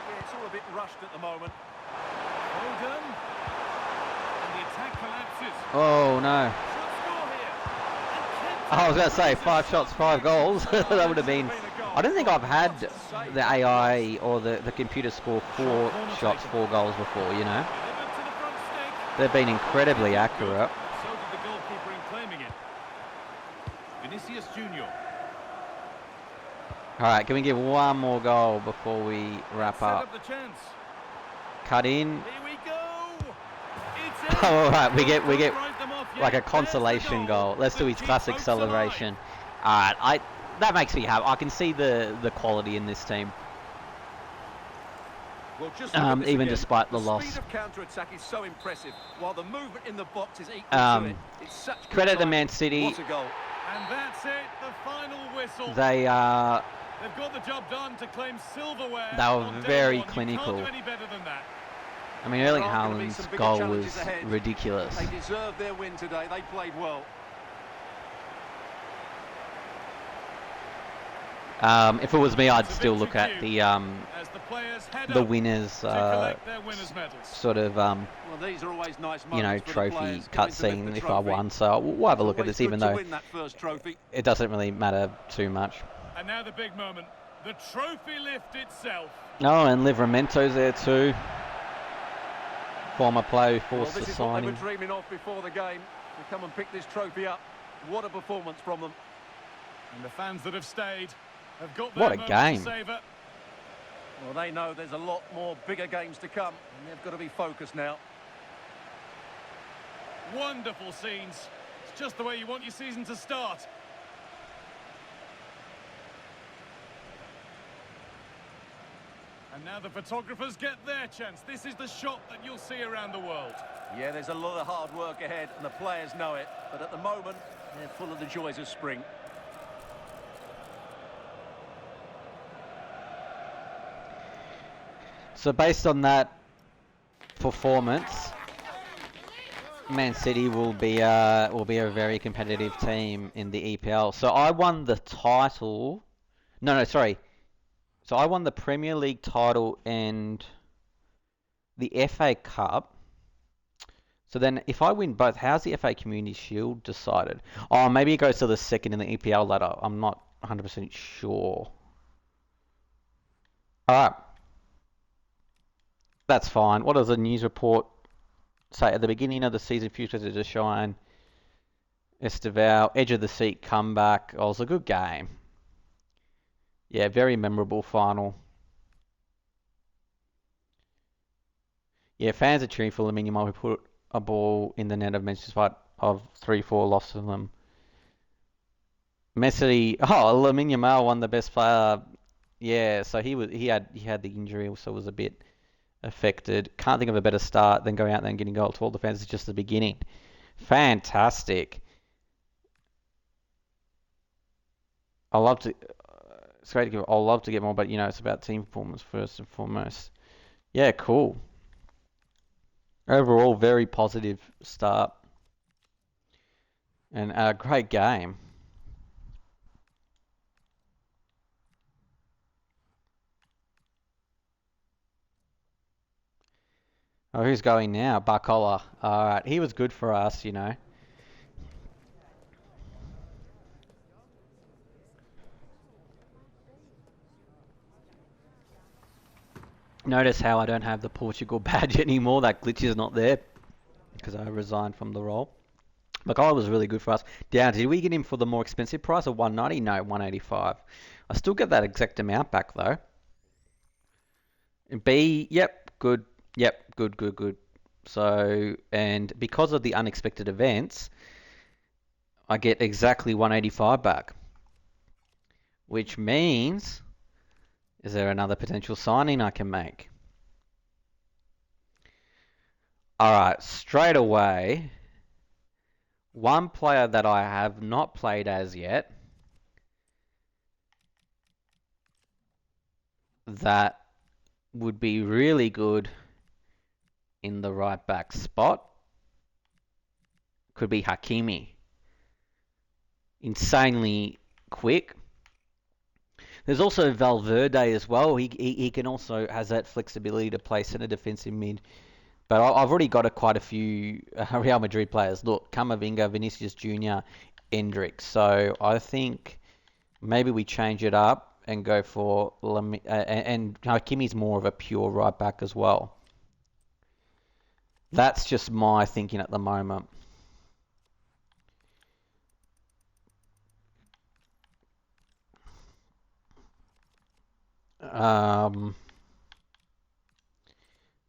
Yeah, it's all a bit rushed at the moment. Foden. And the attack collapses. Oh, no. Should score here. And I was going to say 5 shots, 5 goals. That would have been... I don't think I've had the AI or the computer score 4 shots, 4 goals before, you know. delivered to the front stick. They've been incredibly accurate. So did the goalkeeper in claiming it. Vinicius Junior. All right, can we give one more goal before we wrap Set up? up the chance. Cut in. Here we go. It's in. All right, we get Don't write them off like a yet. There's the consolation goal. Let's do The his keep classic hopes alive. celebration. All right, that makes me happy. I can see the quality in this team. Well, just look at this Even again. despite the loss. speed of counter-attack is so impressive, while the movement in the box is equal to it. It's such good Credit to timing. Man City. What a goal. And that's it. The final whistle. They They've got the job done to claim silverware. They were on day very one. You clinical. can't do any better than that. I mean, Erling There are gonna be Haaland's some bigger goal challenges was ahead. ridiculous. They deserve their win today. They played well. If it was me, I'd It's a still victory look at due as the players head the up winners to collect their winners' medals. sort of Well, these are always nice you know, moments for the trophy players getting to lift cutscene the if I trophy. won. So we'll have a look at Always this, even good to though win that first trophy. it doesn't really matter too much. And now the big moment. The trophy lift itself. Oh, and Livramento's there too. Former player who Well, forced this the is what they signing. were dreaming of before the game. To come and pick this trophy up. What a performance from them. And the fans that have stayed have got their What a moment game. to savour. Well, they know there's a lot more bigger games to come, and they've got to be focused now. Wonderful scenes. It's just the way you want your season to start. And now the photographers get their chance. This is the shot that you'll see around the world. Yeah, there's a lot of hard work ahead, and the players know it. But at the moment, they're full of the joys of spring. So based on that performance, Man City will be a very competitive team in the EPL. So I won the title. No, sorry. So I won the Premier League title and the FA Cup. So then if I win both, how's the FA Community Shield decided? Oh, maybe it goes to the second in the EPL ladder. I'm not 100% sure. All right. That's fine. What does the news report say at the beginning of the season? Futures to shine. Esteval, edge of the seat comeback. Oh, it was a good game. Yeah, very memorable final. Yeah, fans are cheering for Lamine Yamal who put a ball in the net of Manchester despite of 3-4 loss to them. Messi, Lamine Yamal won the best player. Yeah, so he had the injury, so was a bit affected. Can't think of a better start than going out there and getting goal to all the fans. It's just the beginning. Fantastic. I love to. It's great to give. I'll love to get more, but it's about team performance first and foremost. Yeah, cool. Overall, very positive start and a great game. Oh, who's going now? Barcola. All right, he was good for us. Notice how I don't have the Portugal badge anymore. That glitch is not there because I resigned from the role. Barcola was really good for us. Down, did we get him for the more expensive price of 190? No, 185. I still get that exact amount back though. And B, yep, good. Yep, good, good, good. So, and because of the unexpected events, I get exactly 185 back, which means, is there another potential signing I can make? All right, straight away, one player that I have not played as yet that would be really good in the right back spot could be Hakimi. Insanely quick. There's also Valverde as well. He can also has that flexibility to play centre defensive mid. But I've already got quite a few Real Madrid players. Look, Camavinga, Vinicius Junior, Endrick. So I think maybe we change it up and go for and Hakimi's more of a pure right back as well. That's just my thinking at the moment. Um,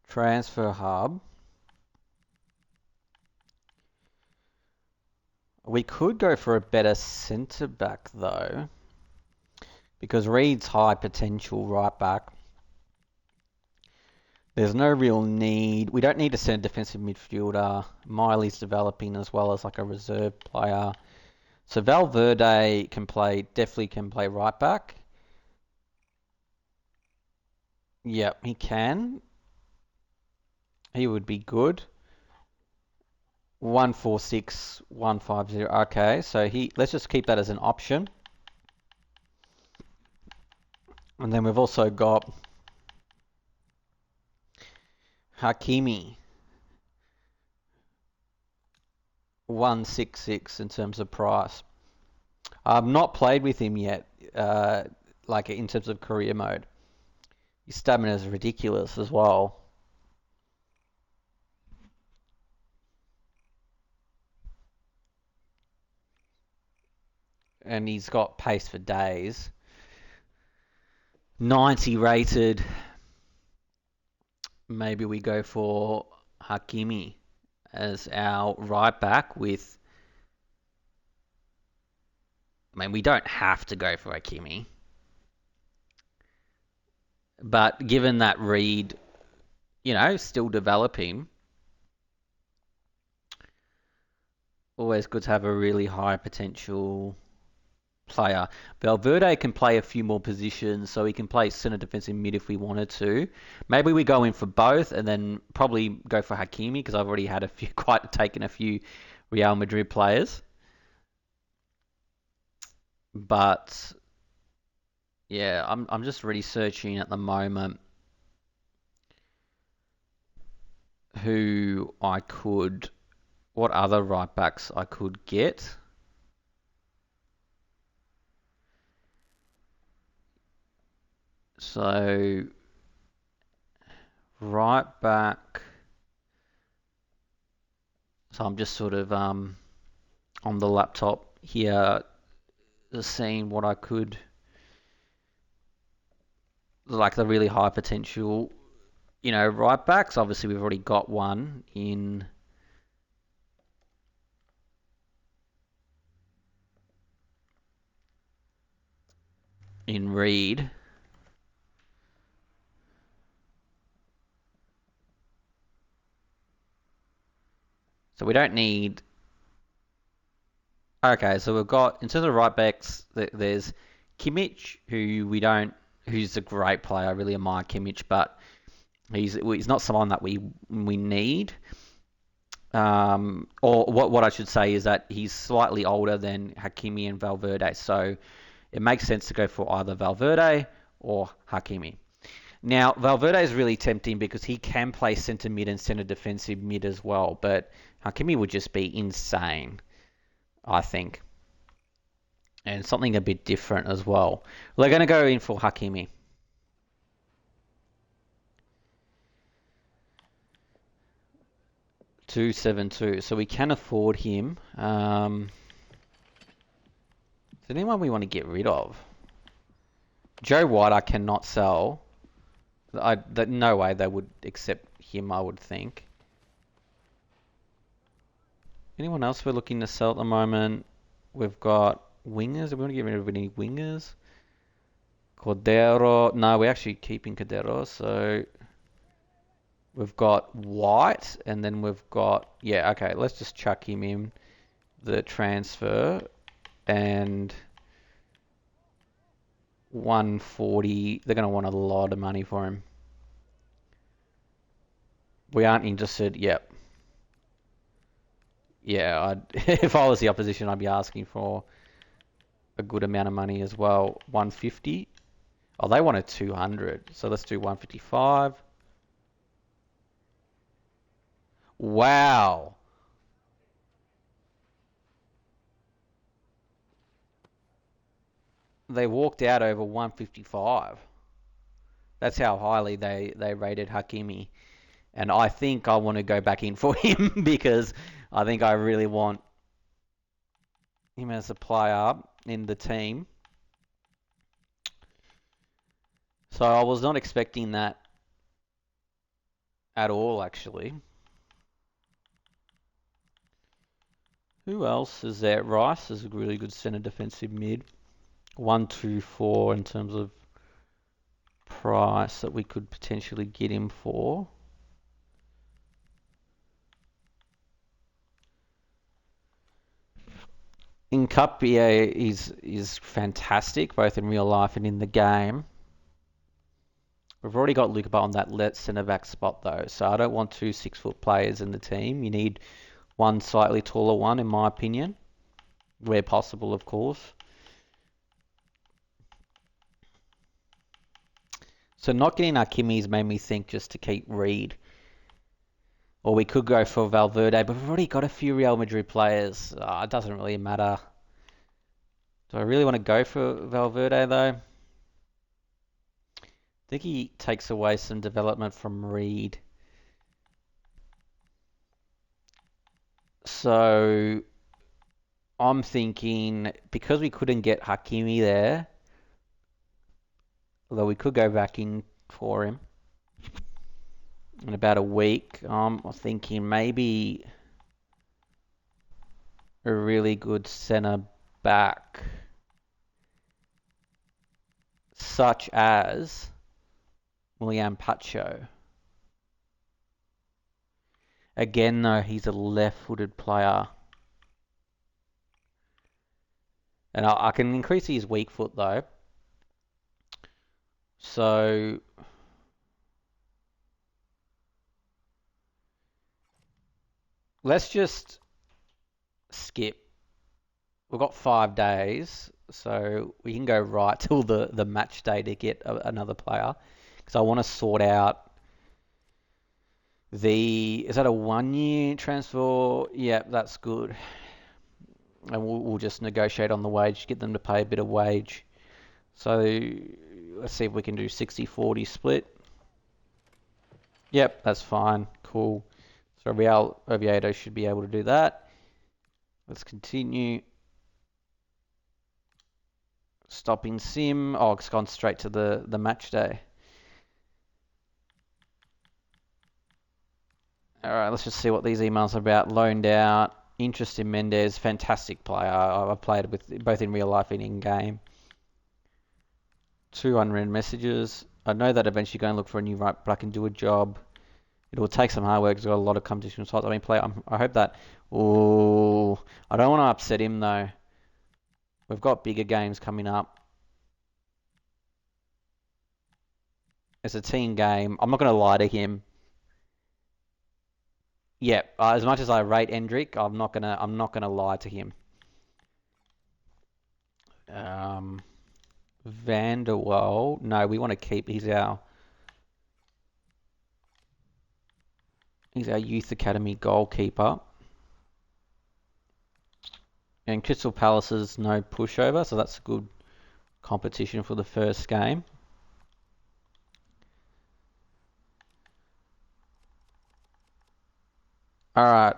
Transfer hub. We could go for a better centre back though, because Reed's high potential right back. There's no real need. We don't need a centre defensive midfielder. Miley's developing as well as like a reserve player. So Valverde definitely can play right back. Yep, he can. He would be good. 146, 150. Okay, so let's just keep that as an option. And then we've also got Hakimi. 166 in terms of price. I've not played with him yet, like in terms of career mode. His stamina is ridiculous as well. And he's got pace for days. 90 rated. Maybe we go for Hakimi as our right back with. I mean, we don't have to go for Hakimi. But given that Reed, still developing, always good to have a really high potential player. Valverde can play a few more positions, so he can play centre defensive mid if we wanted to. Maybe we go in for both and then probably go for Hakimi because I've already had taken a few Real Madrid players. But yeah, I'm just researching at the moment what other right backs I could get. So Right back. So I'm just sort of on the laptop here, seeing what I could, like the really high potential, right backs. Obviously, we've already got one in Reed. So we don't need. Okay, so we've got in terms of right backs, there's Kimmich, who's a great player. I really admire Kimmich, but he's not someone that we need. Or what I should say is that he's slightly older than Hakimi and Valverde, so it makes sense to go for either Valverde or Hakimi. Now, Valverde is really tempting because he can play centre mid and centre defensive mid as well, but Hakimi would just be insane, I think, and something a bit different as well. We're going to go in for Hakimi. 272, so we can afford him. Is there anyone we want to get rid of? Joe White, I cannot sell. No way they would accept him, I would think. Anyone else we're looking to sell at the moment? We've got wingers. Do we want to get rid of any wingers? Cordero. No, we're actually keeping Cordero. So we've got White, and then we've got... Yeah, okay, let's just chuck him in the transfer. And 140. They're going to want a lot of money for him. We aren't interested. Yep. Yeah, if I was the opposition, I'd be asking for a good amount of money as well. 150. Oh, they wanted 200. So let's do 155. Wow. They walked out over 155. That's how highly they rated Hakimi. And I think I want to go back in for him because I think I really want him as a player in the team. So I was not expecting that at all, actually. Who else is there? Rice is a really good centre defensive mid. 124 in terms of price that we could potentially get him for. In Cup, yeah, is fantastic, both in real life and in the game. We've already got Luca on that centre back spot though, so I don't want two 6-foot players in the team. You need one slightly taller one, in my opinion, where possible, of course. So not getting Hakimi's made me think just to keep Reed. Or we could go for Valverde, but we've already got a few Real Madrid players. It doesn't really matter. Do I really want to go for Valverde, though? I think he takes away some development from Reed. So I'm thinking, because we couldn't get Hakimi there, although we could go back in for him in about a week, I'm thinking maybe a really good centre back, such as William Pacho. Again, though, he's a left-footed player. And I can increase his weak foot, though. So let's just skip. We've got 5 days, so we can go right till the match day to get another player. Because I want to sort out is that a 1-year transfer? Yeah, that's good. And we'll just negotiate on the wage, get them to pay a bit of wage. So let's see if we can do 60-40 split. Yep, that's fine. Cool. So Real Oviedo should be able to do that. Let's continue. Stopping sim. Oh, it's gone straight to the match day. All right, let's just see what these emails are about. Loaned out. Interest in Mendes. Fantastic player. I've played with both in real life and in game. 2 unread messages. I know that eventually going to look for a new right, but I can do a job. It will take some hard work. He's got a lot of competition sides. I mean, I hope that. Oh, I don't want to upset him though. We've got bigger games coming up. It's a team game. I'm not going to lie to him. Yeah, as much as I rate Endrick, I'm not gonna lie to him. Van der Waal. No, we want to keep. He's our youth academy goalkeeper. And Crystal Palace's no pushover, so that's a good competition for the first game. All right,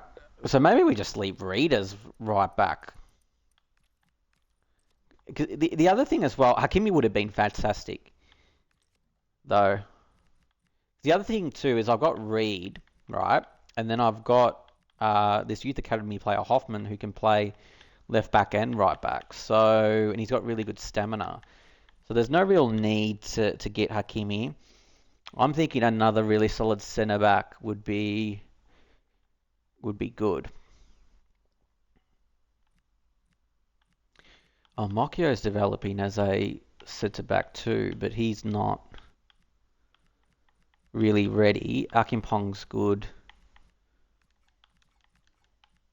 so maybe we just leave Reed as right back. The other thing as well, Hakimi would have been fantastic, though. The other thing too is I've got Reed, right, and then I've got this youth academy player Hoffman who can play left back and right back. So and he's got really good stamina. So there's no real need to get Hakimi. I'm thinking another really solid centre back would be good. Oh, Mokio's developing as a centre back too, but he's not really ready. Akimpong's good.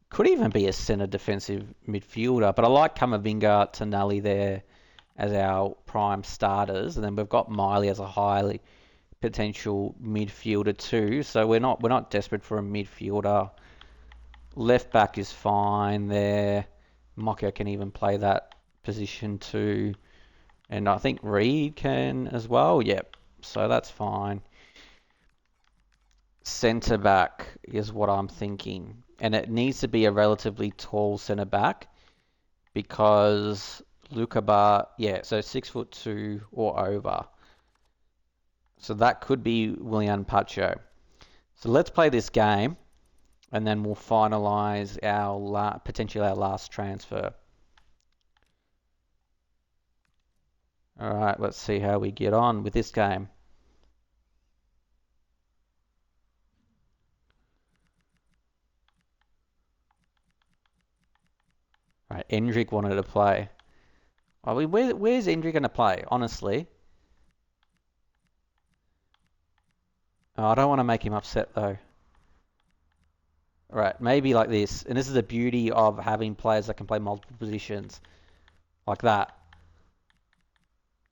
Could even be a centre defensive midfielder, but I like Camavinga, Tonali there as our prime starters, and then we've got Miley as a highly potential midfielder too. So we're not desperate for a midfielder. Left back is fine there. Mokio can even play that position too, and I think Reed can as well. Yep, so that's fine. Centre back is what I'm thinking, and it needs to be a relatively tall centre back because Lukabar, yeah, so 6'2" or over. So that could be Willian Pacho. So let's play this game, and then we'll finalise our potentially our last transfer. All right, let's see how we get on with this game. All right, Endrick wanted to play. I mean, where's Endrick going to play, honestly? Oh, I don't want to make him upset, though. All right, maybe like this. And this is the beauty of having players that can play multiple positions. Like that.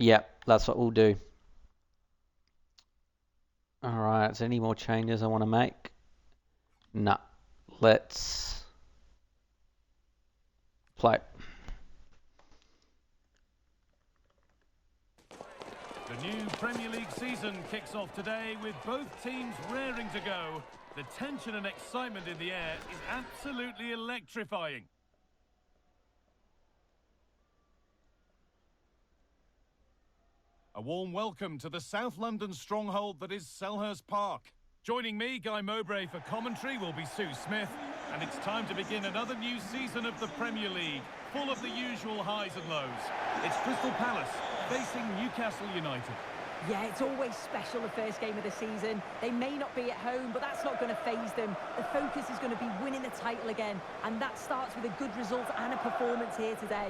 Yep, that's what we'll do. All right, is there any more changes I want to make? No. Let's play. The new Premier League season kicks off today with both teams raring to go. The tension and excitement in the air is absolutely electrifying. A warm welcome to the South London stronghold that is Selhurst Park. Joining me, Guy Mowbray, for commentary will be Sue Smith. And it's time to begin another new season of the Premier League, full of the usual highs and lows. It's Crystal Palace facing Newcastle United. Yeah, it's always special, the first game of the season. They may not be at home, but that's not going to faze them. The focus is going to be winning the title again, and that starts with a good result and a performance here today.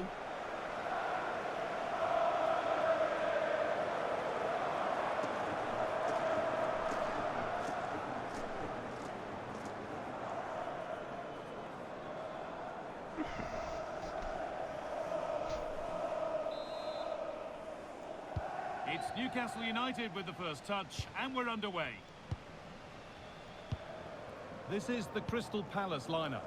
It's Newcastle United with the first touch, and we're underway. This is the Crystal Palace lineup.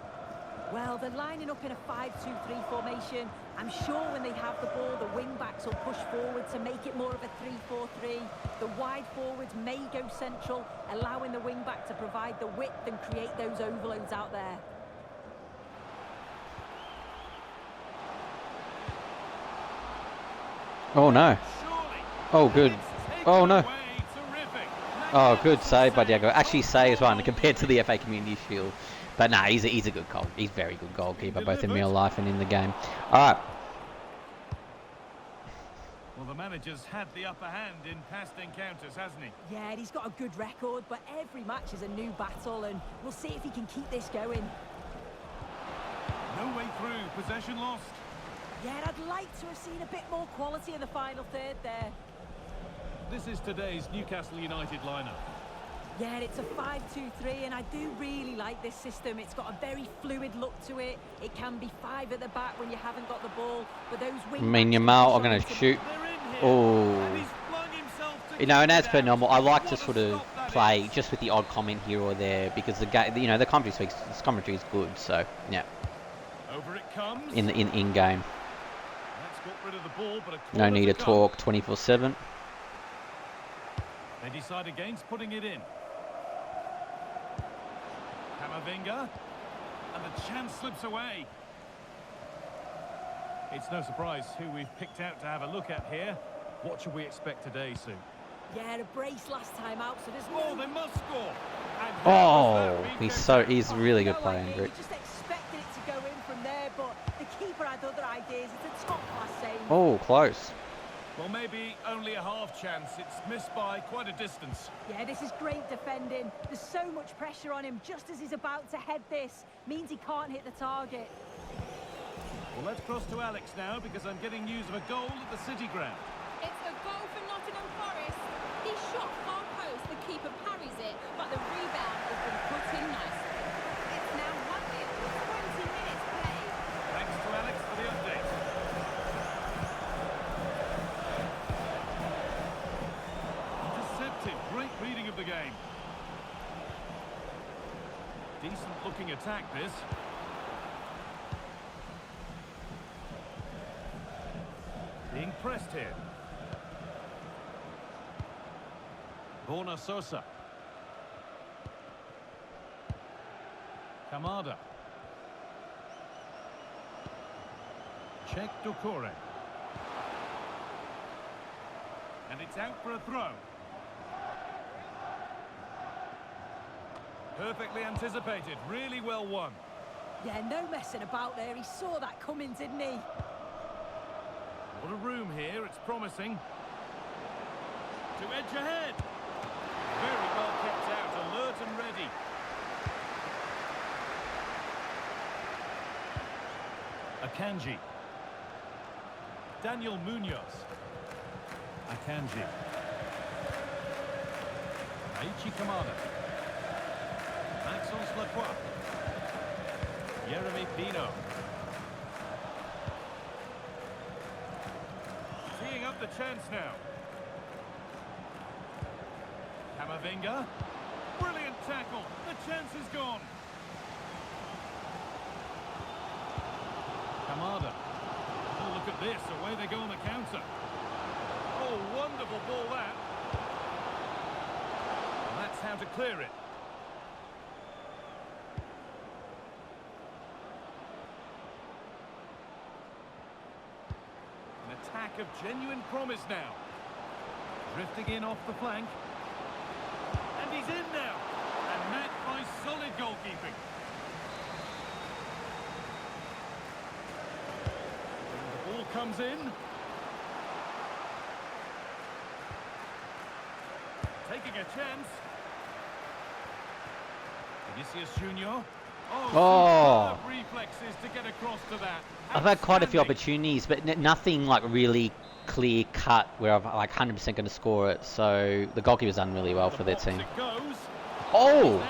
Well, they're lining up in a 5-2-3 formation. I'm sure when they have the ball, the wing-backs will push forward to make it more of a 3-4-3. The wide forwards may go central, allowing the wing-back to provide the width and create those overloads out there. Oh no. Oh good. Oh no. Oh, good save by Diego. Actually saves one compared to the FA Community Shield. But nah, he's a good goal. He's a very good goalkeeper, both in real life and in the game. All right. Well, the manager's had the upper hand in past encounters, hasn't he? Yeah, and he's got a good record, but every match is a new battle, and we'll see if he can keep this going. No way through. Possession lost. Yeah, and I'd like to have seen a bit more quality in the final third there. This is today's Newcastle United lineup. Yeah, it's a 5-2-3, and I do really like this system. It's got a very fluid look to it. It can be 5 at the back when you haven't got the ball, but those wing. I mean, Yamal are going to shoot. Oh. You know, and as per normal, I like to sort of play just with the odd comment here or there because the game, you know, the commentary is good. So yeah. Over it comes. In game. That's got rid of the ball, but No need to talk 24/7. They decide against putting it in. Camavinga, and the chance slips away. It's no surprise who we've picked out to have a look at here. What should we expect today, Sue? Yeah, a brace last time out, so there's Oh, they must score. And Oh, he's really good player, You Andrew. just expected it to go in from there, but the keeper had other ideas. It's a top-class save. Oh, close. Well, maybe only a half chance. It's missed by quite a distance. Yeah, this is great defending. There's so much pressure on him just as he's about to head this. Means he can't hit the target. Well, let's cross to Alex now because I'm getting news of a goal at the City ground. It's a goal for Nottingham Forest. He shot far post, the keeper parries it, but the rebound has been put in nicely. It's now 1-0 with 20 minutes played. Thanks to Alex for the update. Intercepted. Great reading of the game. Decent looking attack, this. Being pressed here. Borna Sosa. Kamada. Check Doucouré. And it's out for a throw. Perfectly anticipated. Really well won. Yeah, no messing about there. He saw that coming, didn't he? What a room here. It's promising. To edge ahead. Very well kept out. Alert and ready. Akanji. Daniel Munoz. Akanji. Aichi Kamada. Maxence Lacroix. Yeremy Pino. Teeing up the chance now. Camavinga. Brilliant tackle. The chance is gone. Kamada. Oh, look at this. Away they go on the counter. Oh, wonderful ball that. And that's how to clear it. An attack of genuine promise now. Drifting in off the flank. And he's in now. And met by solid goalkeeping. And the ball comes in. Taking a chance. Vinicius Junior. Oh, superb reflexes to get across to that. I've had quite a few opportunities, but nothing like really clear cut where I've like 100% going to score it. So the goalkeeper's done really well for their team. Oh,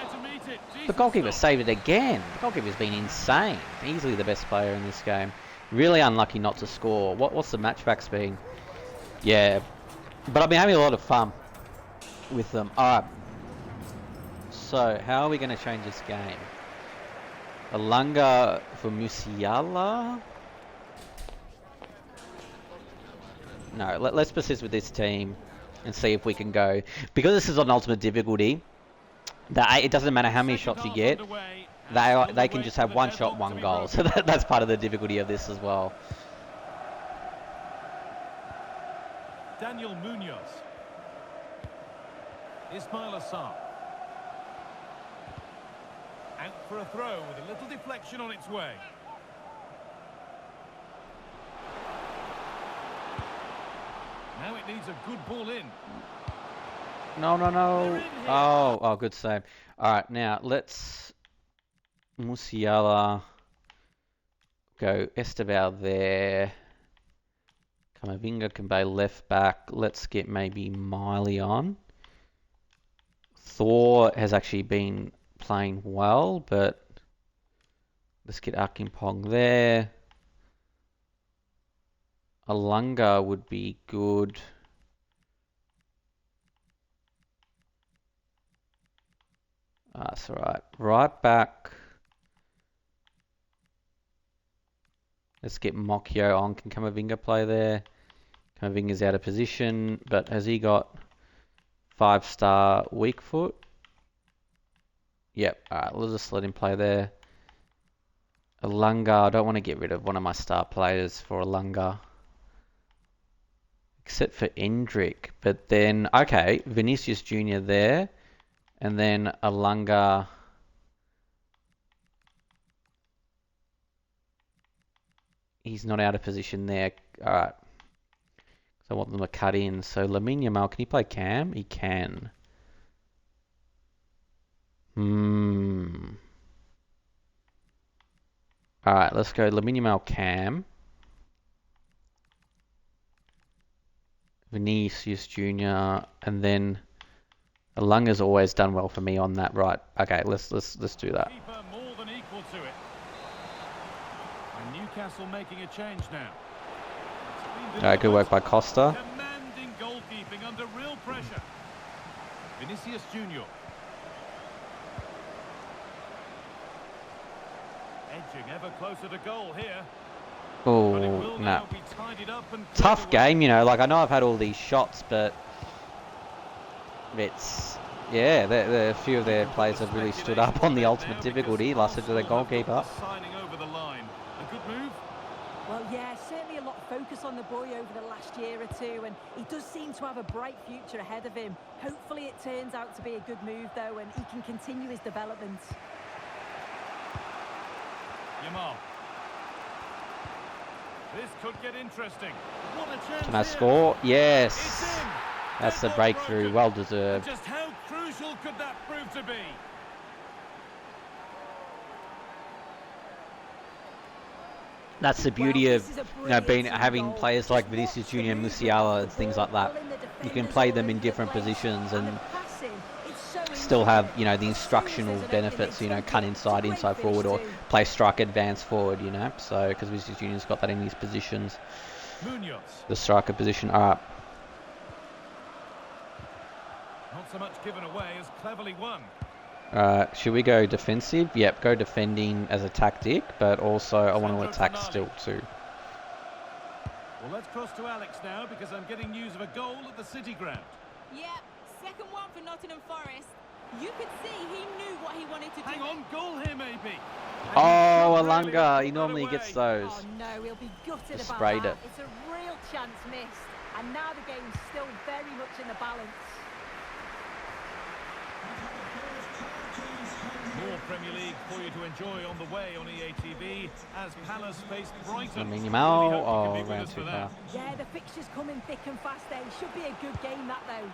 the goalkeeper saved it again. The goalkeeper's been insane. Easily the best player in this game. Really unlucky not to score. What's the matchbacks been? Yeah, but I've been having a lot of fun with them. All right. So how are we going to change this game? Alanga for Musiala. No, let's persist with this team and see if we can go. Because this is on ultimate difficulty, it doesn't matter how many shots you get. They can just have one shot, one goal. So that's part of the difficulty of this as well. Daniel Munoz. Ismail Assar. Out for a throw with a little deflection on its way. Now it needs a good ball in. No. Oh, good save. All right, now let's Musiala go Esteval there. Camavinga can play left back. Let's get maybe Miley on. Thor has actually been playing well, but let's get Akimpong there. Alanga would be good. That's alright. Right back. Let's get Mokyo on. Can Camavinga play there? Camavinga's out of position, but has he got 5-star weak foot? Yep. Alright, we'll just let him play there. Alanga. I don't want to get rid of one of my star players for Alanga. Except for Endrick. But then, okay, Vinicius Jr. there. And then Alanga. He's not out of position there. Alright. So I want them to cut in. So Lamine Yamal, can he play Cam? He can. Alright, let's go Lamine Yamal Cam. Vinicius Jr. And then Alanga's always done well for me on that right. Okay, let's do that. Keeper more than equal to it. And Newcastle making a change now. Alright, good work by Costa. Commanding goalkeeping under real pressure. Vinicius Jr. Edging ever closer to goal here. Oh, no. Tough game, you know. Like, I know I've had all these shots, but it's, yeah, a few of their players have really stood up on the ultimate difficulty, lasted to their goalkeeper. Signing over the line. A good move. Well, yeah, certainly a lot of focus on the boy over the last year or two, and he does seem to have a bright future ahead of him. Hopefully it turns out to be a good move, though, and he can continue his development. Yamal. This could get interesting. What a chance. Can I here. score? It's Yes. in. That's the They're not breakthrough. broken. Well deserved. Just how crucial could that prove to be? That's the beauty Well, of, this is a you know, brilliant having goal. players like Just Vinicius watch Jr. the and movement Musiala of and the things ball, like that. pulling the You can defenders play all them in over the different place. positions and the passing, it's so still easy. have, you know, the As soon as instructional there's an opening, benefits, they you know, take cut it. inside, It's a inside great forward, or finish too. play strike advance forward, you know. So, because Vinicius Jr.'s got that in his positions, Munoz. the striker position. All right. Not so much given away as cleverly won. Should we go defensive? Yep, go defending as a tactic, but also I want to attack still too. Well, let's cross to Alex now because I'm getting news of a goal at the City ground. Yep, second one for Nottingham Forest. You could see he knew what he wanted to do. Hang on, goal here maybe. And Oh, he should really Alanga, put he that normally away. gets those. Oh no, he'll be gutted Just about sprayed that. it. It's a real chance missed, and now the game's still very much in the balance. More Premier League for you to enjoy on the way on EA TV as Palace face Brighton. Lamine Really Yamal, hope you can oh, be with ran us too for far. that. Yeah, the fixtures coming thick and fast there. Should be a good game, that though.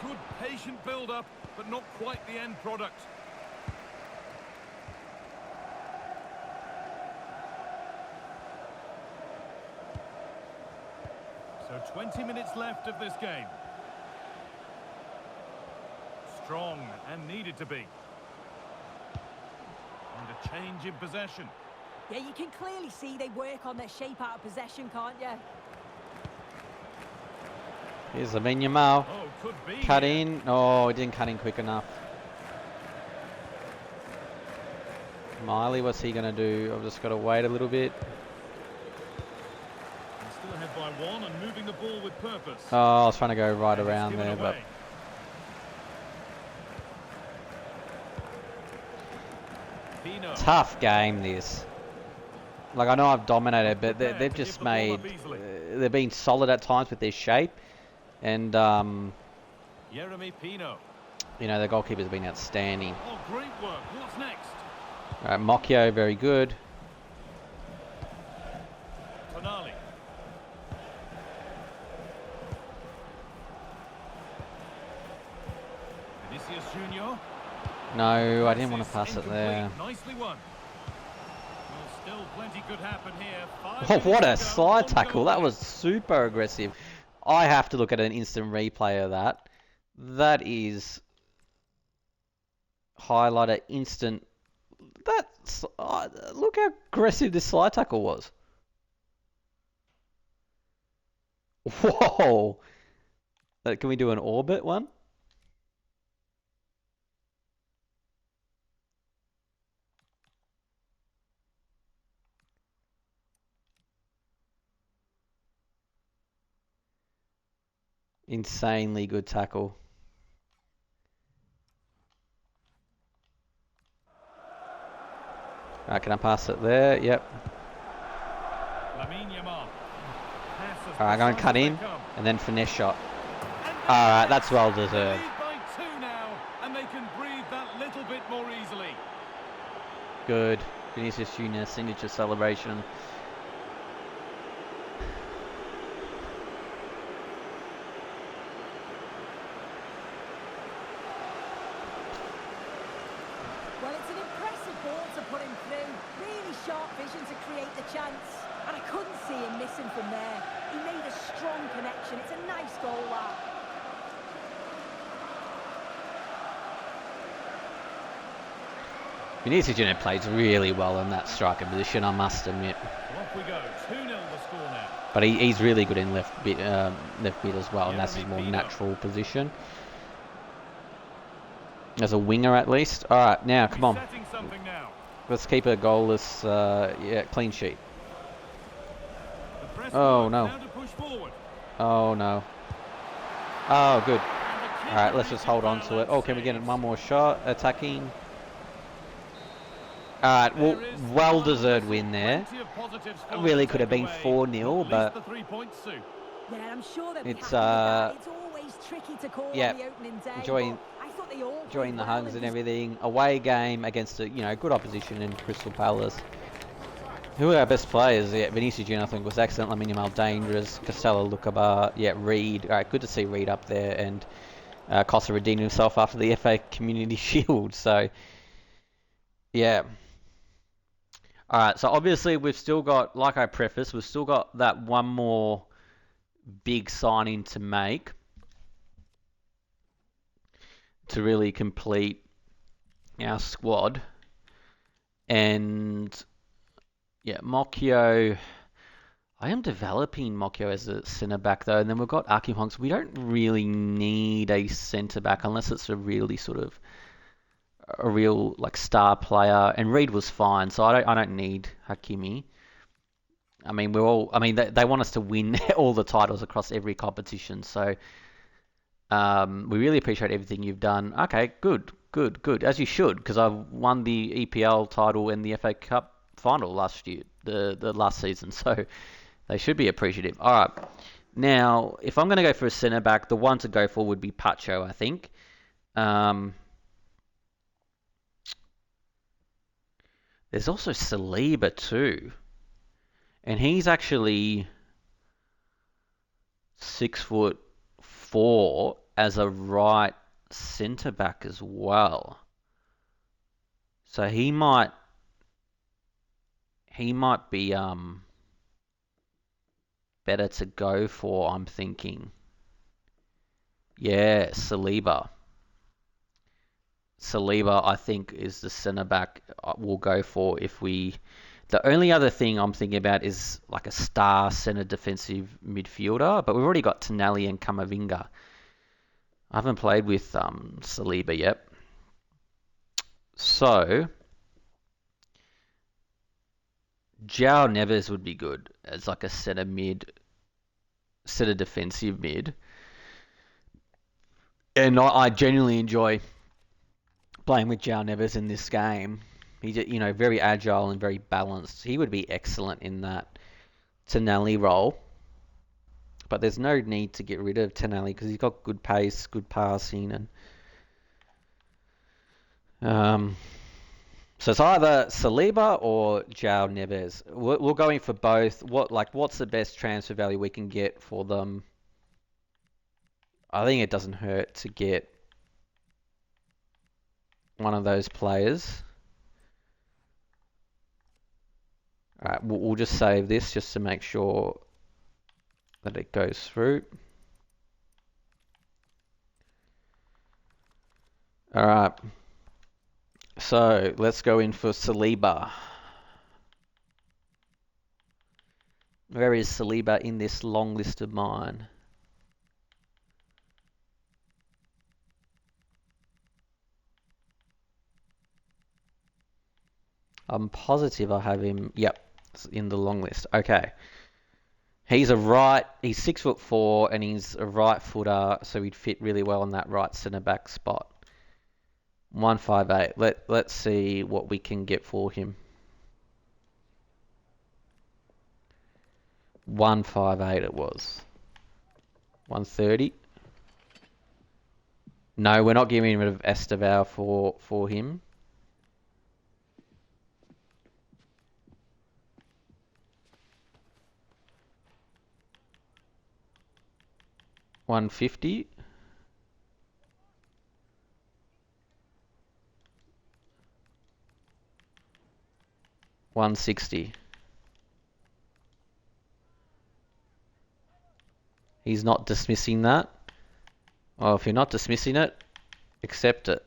Good patient build-up, but not quite the end product. So 20 minutes left of this game. Strong and needed to be. And a change in possession. Yeah, you can clearly see they work on their shape out of possession, can't you? Here's Lamine Yamal. Oh, could be. Cut here. in. Oh, he didn't cut in quick enough. Miley, what's he going to do? I've just got to wait a little bit. And still ahead by one and moving the ball with purpose. Oh, I was trying to go right And it's around given there, but away. Pino. tough game this. Like, I know I've dominated, but they've just made... they've been solid at times with their shape. And, Jeremy Pino. you know, the goalkeeper's been outstanding. Oh, great work. What's next? All right, Mocchio, very good. Tonali. Vinicius Junior. No, I didn't want to pass it there. Nicely won. Well, still plenty could happen here. Oh, what a Minutes to go, slide on tackle. goal. That was super aggressive. I have to look at an instant replay of that. That is highlighter instant. That's look how aggressive this slide tackle was. Whoa. Can we do an orbit one? Insanely good tackle. Can I pass it there? Yep. Lamine Yamal. Pass as Alright, I'm going to precise cut as in they come. and then finesse shot. And Alright, that's well they deserved. lead by two now, and they can breathe that little bit more easily. Good. Vinicius Junior signature celebration. Well, it's an impressive ball to put him through. Really sharp vision to create the chance. And I couldn't see him missing from there. He made a strong connection. It's a nice goal, that. Vinicius Junior plays really well in that striker position, I must admit. Well, off we go. 2-0 the score now. But he's really good in left mid as well, and that's his more Jeremy Pino. natural position. As a winger, at least. All right, now come on, Setting something now. let's keep a goalless, clean sheet. The press Oh, works no. now to push forward. Oh no. Oh, good. And the All right, keeper let's just reaches hold on well to it. and Oh, can we get saves. one more shot? Attacking. All right, well, There is the well-deserved final win there. plenty of positives for Really to could have take been away. 4-0, At least but the 3 points soon. Yeah, I'm sure they'll be It's, happy with that. It's always tricky to call yeah, on the opening day. enjoying- but I thought they all enjoying played the well hugs and just everything. Away game against a good opposition in Crystal Palace. Who are our best players? Yeah, Vinicius Junior I think was excellent. Lamine Yamal dangerous. Costello, Lukabar, yeah, Reed. All right, good to see Reed up there, and Costa redeemed himself after the FA Community Shield. So yeah. All right, so obviously we've still got, like I prefaced, we've still got that one more big signing to make to really complete our squad. And yeah, Mocchio. I am developing Mocchio as a centre back though, and then we've got Akim Hong. So we don't really need a centre back unless it's a really sort of a real like star player. And Reed was fine, so I don't need Hakimi. I mean, they want us to win all the titles across every competition. So we really appreciate everything you've done. Okay, good. As you should, because I won the EPL title and the FA Cup final last year, the last season. So they should be appreciative. All right. Now, if I'm going to go for a centre back, the one to go for would be Pacho, I think. There's also Saliba too. And he's actually 6'4" as a right centre back as well. So he might be better to go for, I'm thinking. Yeah, Saliba. Saliba, I think, is the centre back we'll go for if we. The only other thing I'm thinking about is like a star centre defensive midfielder, but we've already got Tonali and Camavinga. I haven't played with Saliba yet. So João Neves would be good as like a centre mid, centre defensive mid. And I genuinely enjoy playing with João Neves in this game. He's, very agile and very balanced. He would be excellent in that Tonali role. But there's no need to get rid of Tonali because he's got good pace, good passing, and so it's either Saliba or João Neves. We're going for both. What's the best transfer value we can get for them? I think it doesn't hurt to get one of those players. All right, we'll just save this just to make sure that it goes through. All right. So let's go in for Saliba. Where is Saliba in this long list of mine? I'm positive I have him. Yep, in the long list. Okay. He's 6'4", and he's a right footer, so he'd fit really well in that right centre back spot. 158. Let's see what we can get for him. 158 it was. 130. No, we're not giving rid of Esteval for him. $150. $160. He's not dismissing that. Well, if you're not dismissing it, accept it.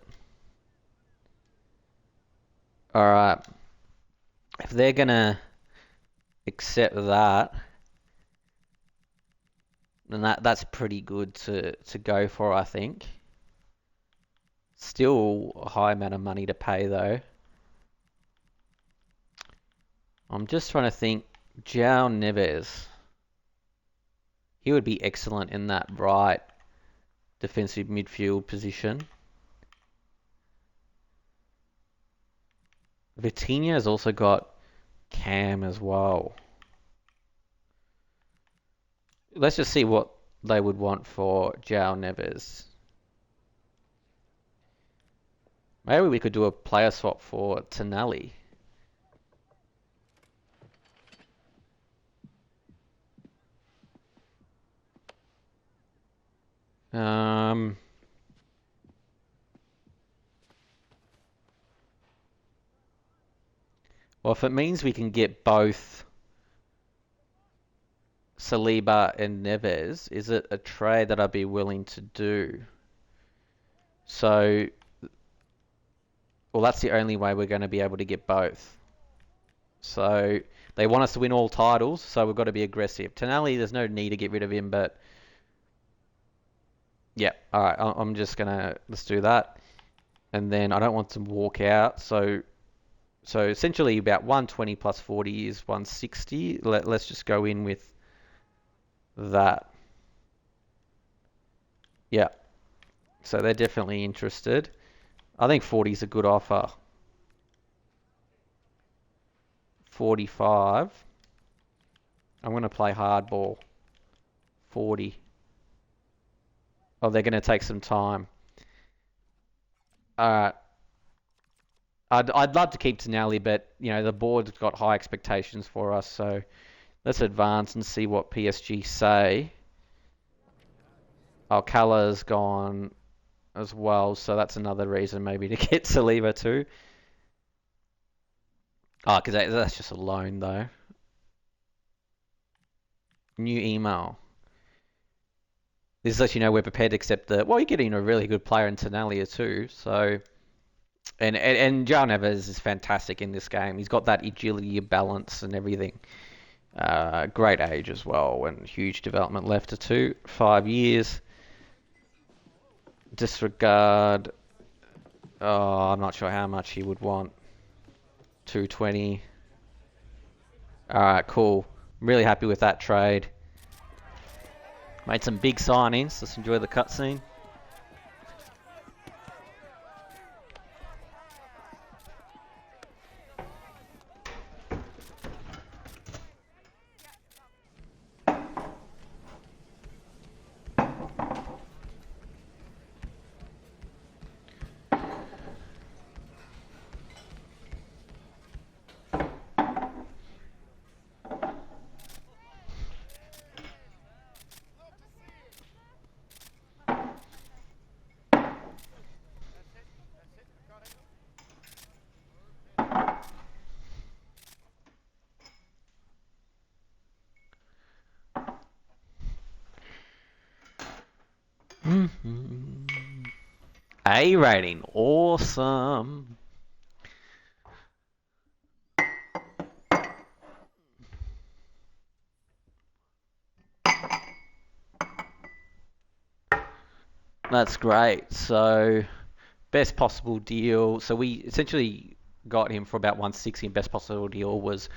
Alright. If they're gonna accept that, then that's pretty good to go for, I think. Still a high amount of money to pay though. I'm just trying to think. João Neves. He would be excellent in that right defensive midfield position. Vitinha has also got Cam as well. Let's just see what they would want for João Neves. Maybe we could do a player swap for Tonali. Well, if it means we can get both Saliba and Neves, is it a trade that I'd be willing to do? So, well, that's the only way we're going to be able to get both. So, they want us to win all titles, so we've got to be aggressive. Tonali, there's no need to get rid of him, but yeah, all right, I'm just going to, let's do that. And then I don't want to walk out, so essentially about 120 plus 40 is 160. Let's just go in with that. Yeah. So they're definitely interested. I think 40 is a good offer. 45. I'm going to play hardball. 40. Oh, they're going to take some time. Alright. I'd love to keep Tonali, but the board's got high expectations for us, so let's advance and see what PSG say. Alcala's gone as well, so that's another reason maybe to get Saliba too. Oh, because that's just a loan though. New email. This lets you know we're prepared to accept well, you're getting a really good player in Tonali too, so. And João Neves is fantastic in this game. He's got that agility, balance, and everything. Great age as well, and huge development left to 5 years. Disregard. Oh, I'm not sure how much he would want. 220. All right, cool. I'm really happy with that trade. Made some big signings. Let's enjoy the cutscene. A rating, awesome. That's great. So, best possible deal. So we essentially got him for about 160, and best possible deal was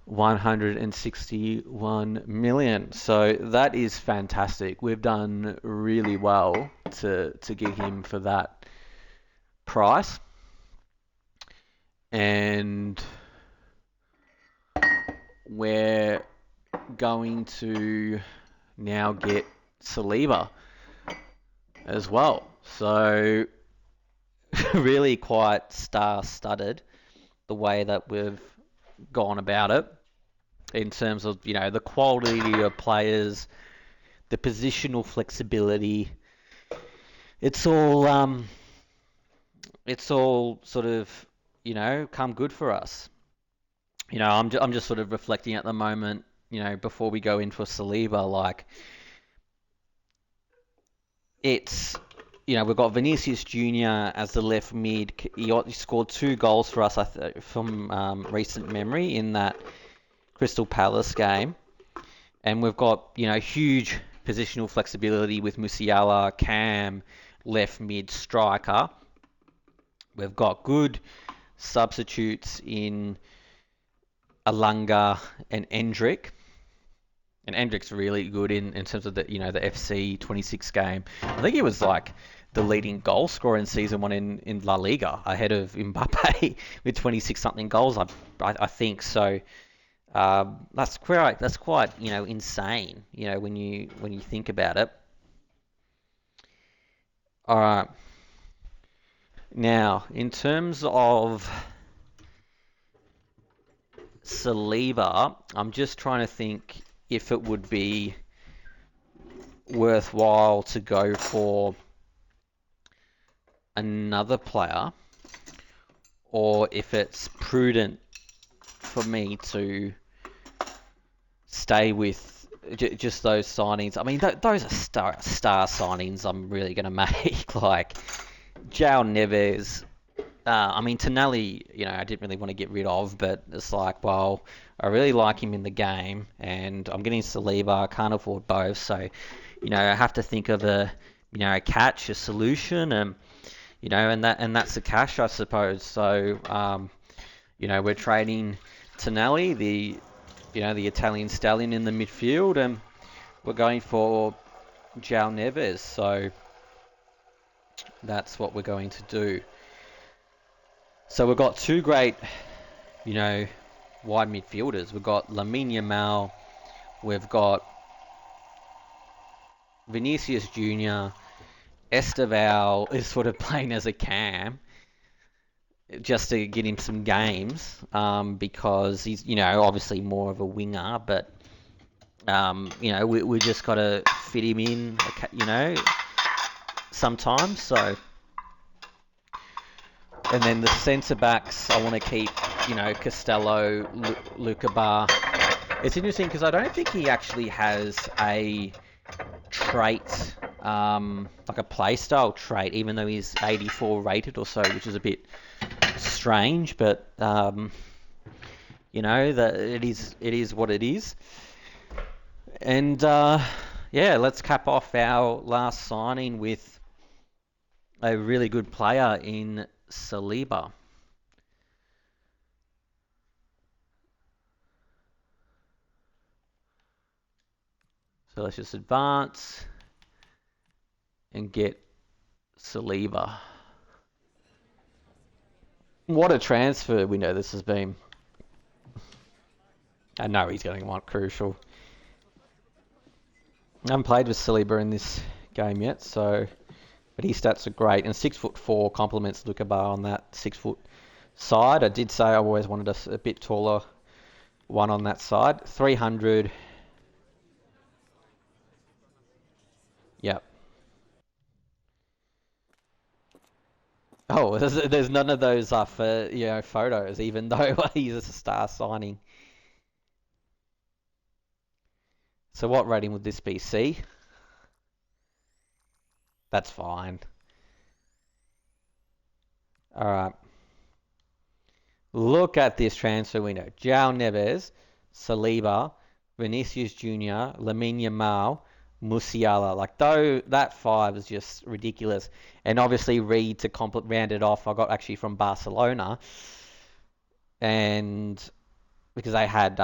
161 million. So that is fantastic. We've done really well to get him for that price. And we're going to now get Saliba as well. So really quite star-studded the way that we've gone about it in terms of, the quality of players, the positional flexibility. It's all sort of, come good for us. I'm just sort of reflecting at the moment, before we go into a Saliba, like it's, we've got Vinicius Junior as the left mid. He scored 2 goals for us, from recent memory in that Crystal Palace game, and we've got huge positional flexibility with Musiala, Cam, left mid striker. We've got good substitutes in Alanga and Endrick. And Endrick's really good in terms of the FC 26 game. I think he was like the leading goal scorer in season 1 in La Liga, ahead of Mbappe with 26 something goals. I think so. That's quite insane. When you think about it. All right. Now, in terms of Saliba, I'm just trying to think if it would be worthwhile to go for another player, or if it's prudent for me to stay with just those signings. I mean, those are star signings I'm really going to make. Like, João Neves. I mean, Tonali, I didn't really want to get rid of, but it's like, well, I really like him in the game, and I'm getting Saliba. I can't afford both, so, I have to think of a catch, a solution, and that's the cash, I suppose. So, we're trading Tonali, the Italian stallion in the midfield, and we're going for João Neves. So that's what we're going to do. So we've got 2 great, wide midfielders. We've got Lamine Yamal. We've got Vinicius Junior. Esteval is sort of playing as a cam just to get him some games, because he's, obviously more of a winger, but, we just got to fit him in, sometimes. So, and then the centre backs, I want to keep, Costello, Luca Bar. It's interesting because I don't think he actually has a trait, like a playstyle trait, even though he's 84 rated or so, which is a bit strange, but that it is what it is. And let's cap off our last signing with a really good player in Saliba. So let's just advance and get Saliba. What a transfer window this has been. I know he's going to want crucial. I haven't played with Saliba in this game yet, so but his stats are great. And 6'4" complements Luca Bar on that 6 foot side. I did say I always wanted a bit taller one on that side. 300. Yep. Oh, there's none of those for photos, even though he's a star signing. So what rating would this be? C? That's fine. All right. Look at this transfer window. João Neves, Saliba, Vinicius Junior, Lamine Yamal, Musiala. Like, though that five is just ridiculous. And obviously Reed to round it off, I got actually from Barcelona. And because they had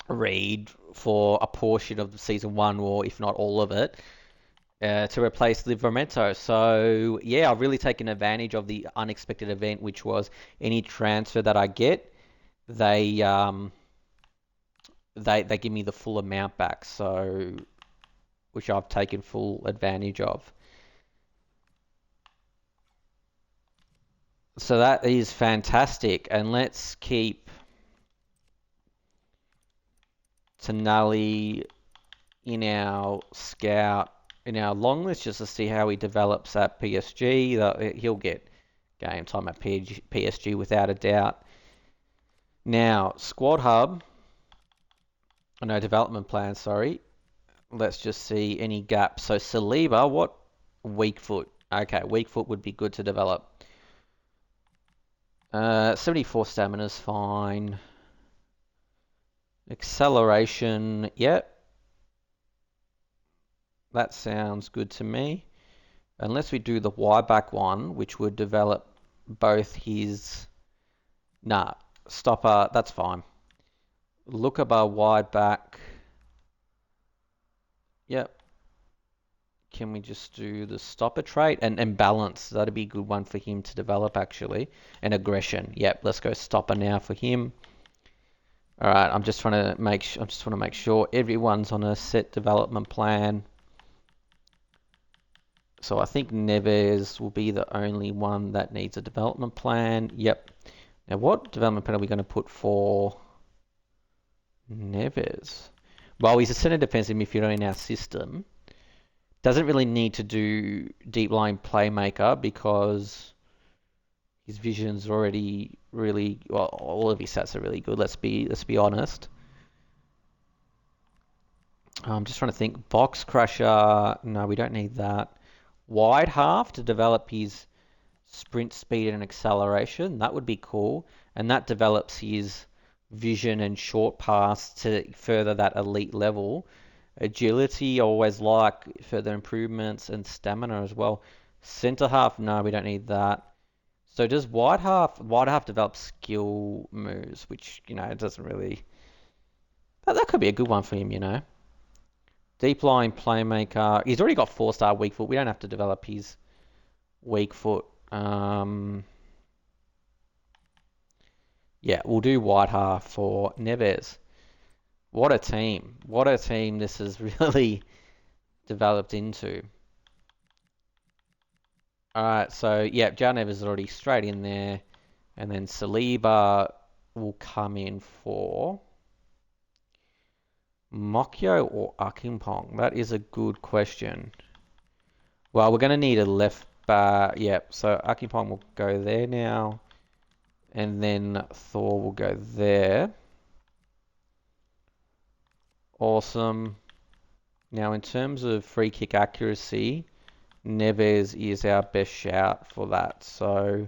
Reed for a portion of the season one, or if not all of it, to replace Livramento. So yeah, I've really taken advantage of the unexpected event, which was any transfer that I get, they they give me the full amount back. So which I've taken full advantage of. So that is fantastic, and let's keep Tonali in our scout, in our long list, just to see how he develops at PSG. He'll get game time at PSG without a doubt. Now, squad hub, no, development plan, sorry. Let's just see any gaps. So Saliba, what? Weak foot. Okay, weak foot would be good to develop. 74 stamina is fine. Acceleration, yep. That sounds good to me. Unless we do the Y back one, which would develop both his... Nah, stopper, that's fine. Lookabar wide back. Yep. Can we just do the stopper trait and balance? That'd be a good one for him to develop actually. And aggression. Yep, let's go stopper now for him. All right, I'm just trying to make sure everyone's on a set development plan. So I think Neves will be the only one that needs a development plan. Yep. Now what development plan are we going to put for Neves? Well, he's a centre defensive midfielder in our system. Doesn't really need to do deep line playmaker because his vision's already really well. All of his stats are really good. Let's be honest. I'm just trying to think. Box crusher. No, we don't need that. Wide half to develop his sprint speed and acceleration. That would be cool, and that develops his vision and short pass to further that elite level. Agility, always like further improvements, and stamina as well. Center half, no, we don't need that. So does wide half develop skill moves, which, it doesn't really... That could be a good one for him. Deep line playmaker. He's already got 4-star weak foot. We don't have to develop his weak foot. Yeah, we'll do wide half for Neves. What a team. What a team this has really developed into. Alright, so yeah, João Neves is already straight in there. And then Saliba will come in for Mokyo or Akimpong. That is a good question. Well, we're going to need a left back. Yep, so Akimpong will go there now. And then Thor will go there. Awesome. Now, in terms of free kick accuracy, Neves is our best shout for that. So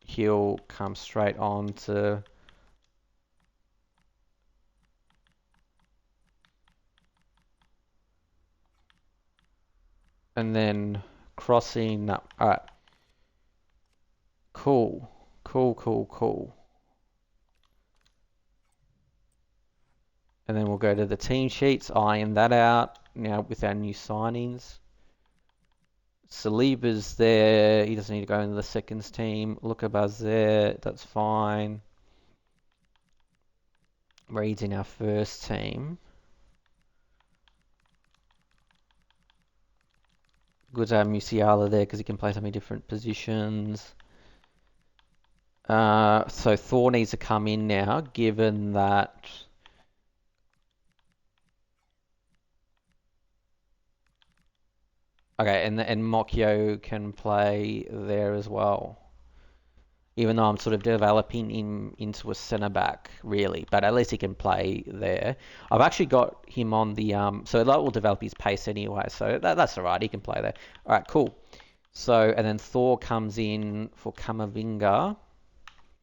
he'll come straight on to... And then crossing... No, alright. Cool. Cool. And then we'll go to the team sheets, iron that out now with our new signings. Saliba's there. He doesn't need to go into the seconds team. Lukaba's there. That's fine. Reed's in our first team. Good to have Musiala there because he can play so many different positions. So Thor needs to come in now, given that... Okay, and Mokyo can play there as well. Even though I'm sort of developing him into a centre back, really, but at least he can play there. I've actually got him on the so that will develop his pace anyway, so that's all right. He can play there. All right, cool. So and then Thor comes in for Kamavinga,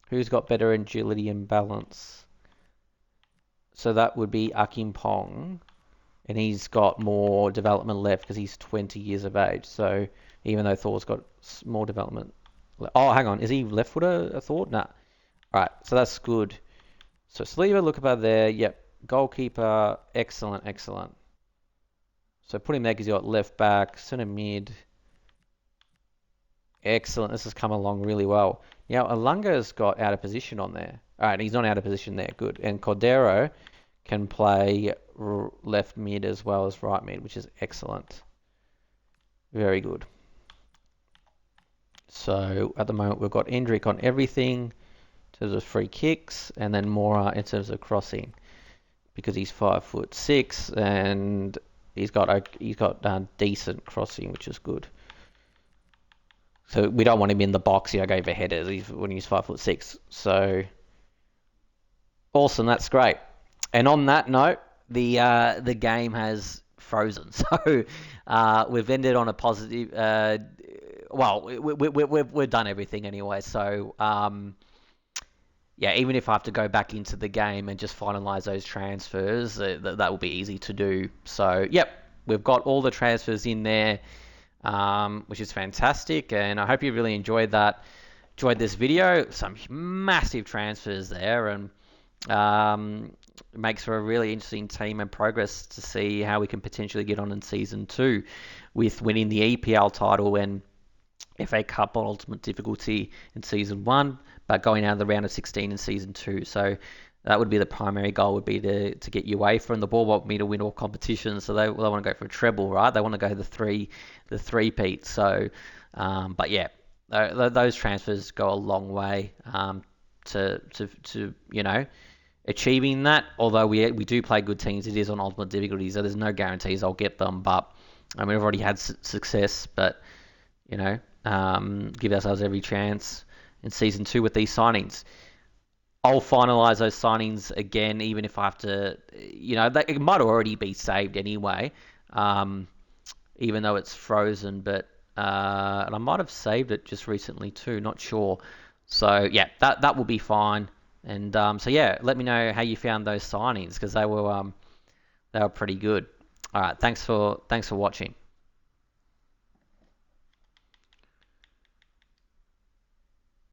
who's got better agility and balance. So that would be Akimpong, and he's got more development left because he's 20 years of age. So even though Thor's got more development. Oh, hang on. Is he left footer, I thought? Nah. All right, so that's good. So Saliba, look about there. Yep. Goalkeeper, excellent, excellent. So put him there because you got left back, centre mid. Excellent. This has come along really well. Now, Alunga's got out of position on there. All right, he's not out of position there. Good. And Cordero can play left mid as well as right mid, which is excellent. Very good. So at the moment we've got Endrick on everything in terms of free kicks, and then Mora in terms of crossing because he's 5'6" and he's got decent crossing, which is good. So we don't want him in the box, go for headers when he's 5'6". So awesome, that's great. And on that note, the game has frozen. So we've ended on a positive. Well, we've done everything anyway. So yeah, even if I have to go back into the game and just finalize those transfers, that will be easy to do. So yep, we've got all the transfers in there, which is fantastic. And I hope you really enjoyed this video. Some massive transfers there, and it makes for a really interesting team and progress to see how we can potentially get on in Season 2 with winning the EPL title and FA Cup on Ultimate Difficulty in Season 1, but going out of the round of 16 in Season 2. So that would be the primary goal, would be to get UEFA, and the board want me to win all competitions, so they want to go for a treble, right? They want to go the three-peat. So, but yeah, those transfers go a long way to achieving that. Although we do play good teams, it is on Ultimate Difficulty, so there's no guarantees I'll get them. But I mean, we've already had success, but give ourselves every chance in Season 2 with these signings. I'll finalise those signings again, even if I have to, it might already be saved anyway, even though it's frozen, but and I might have saved it just recently too, not sure. So yeah, that will be fine. And so yeah, let me know how you found those signings, because they were pretty good. All right, thanks for watching.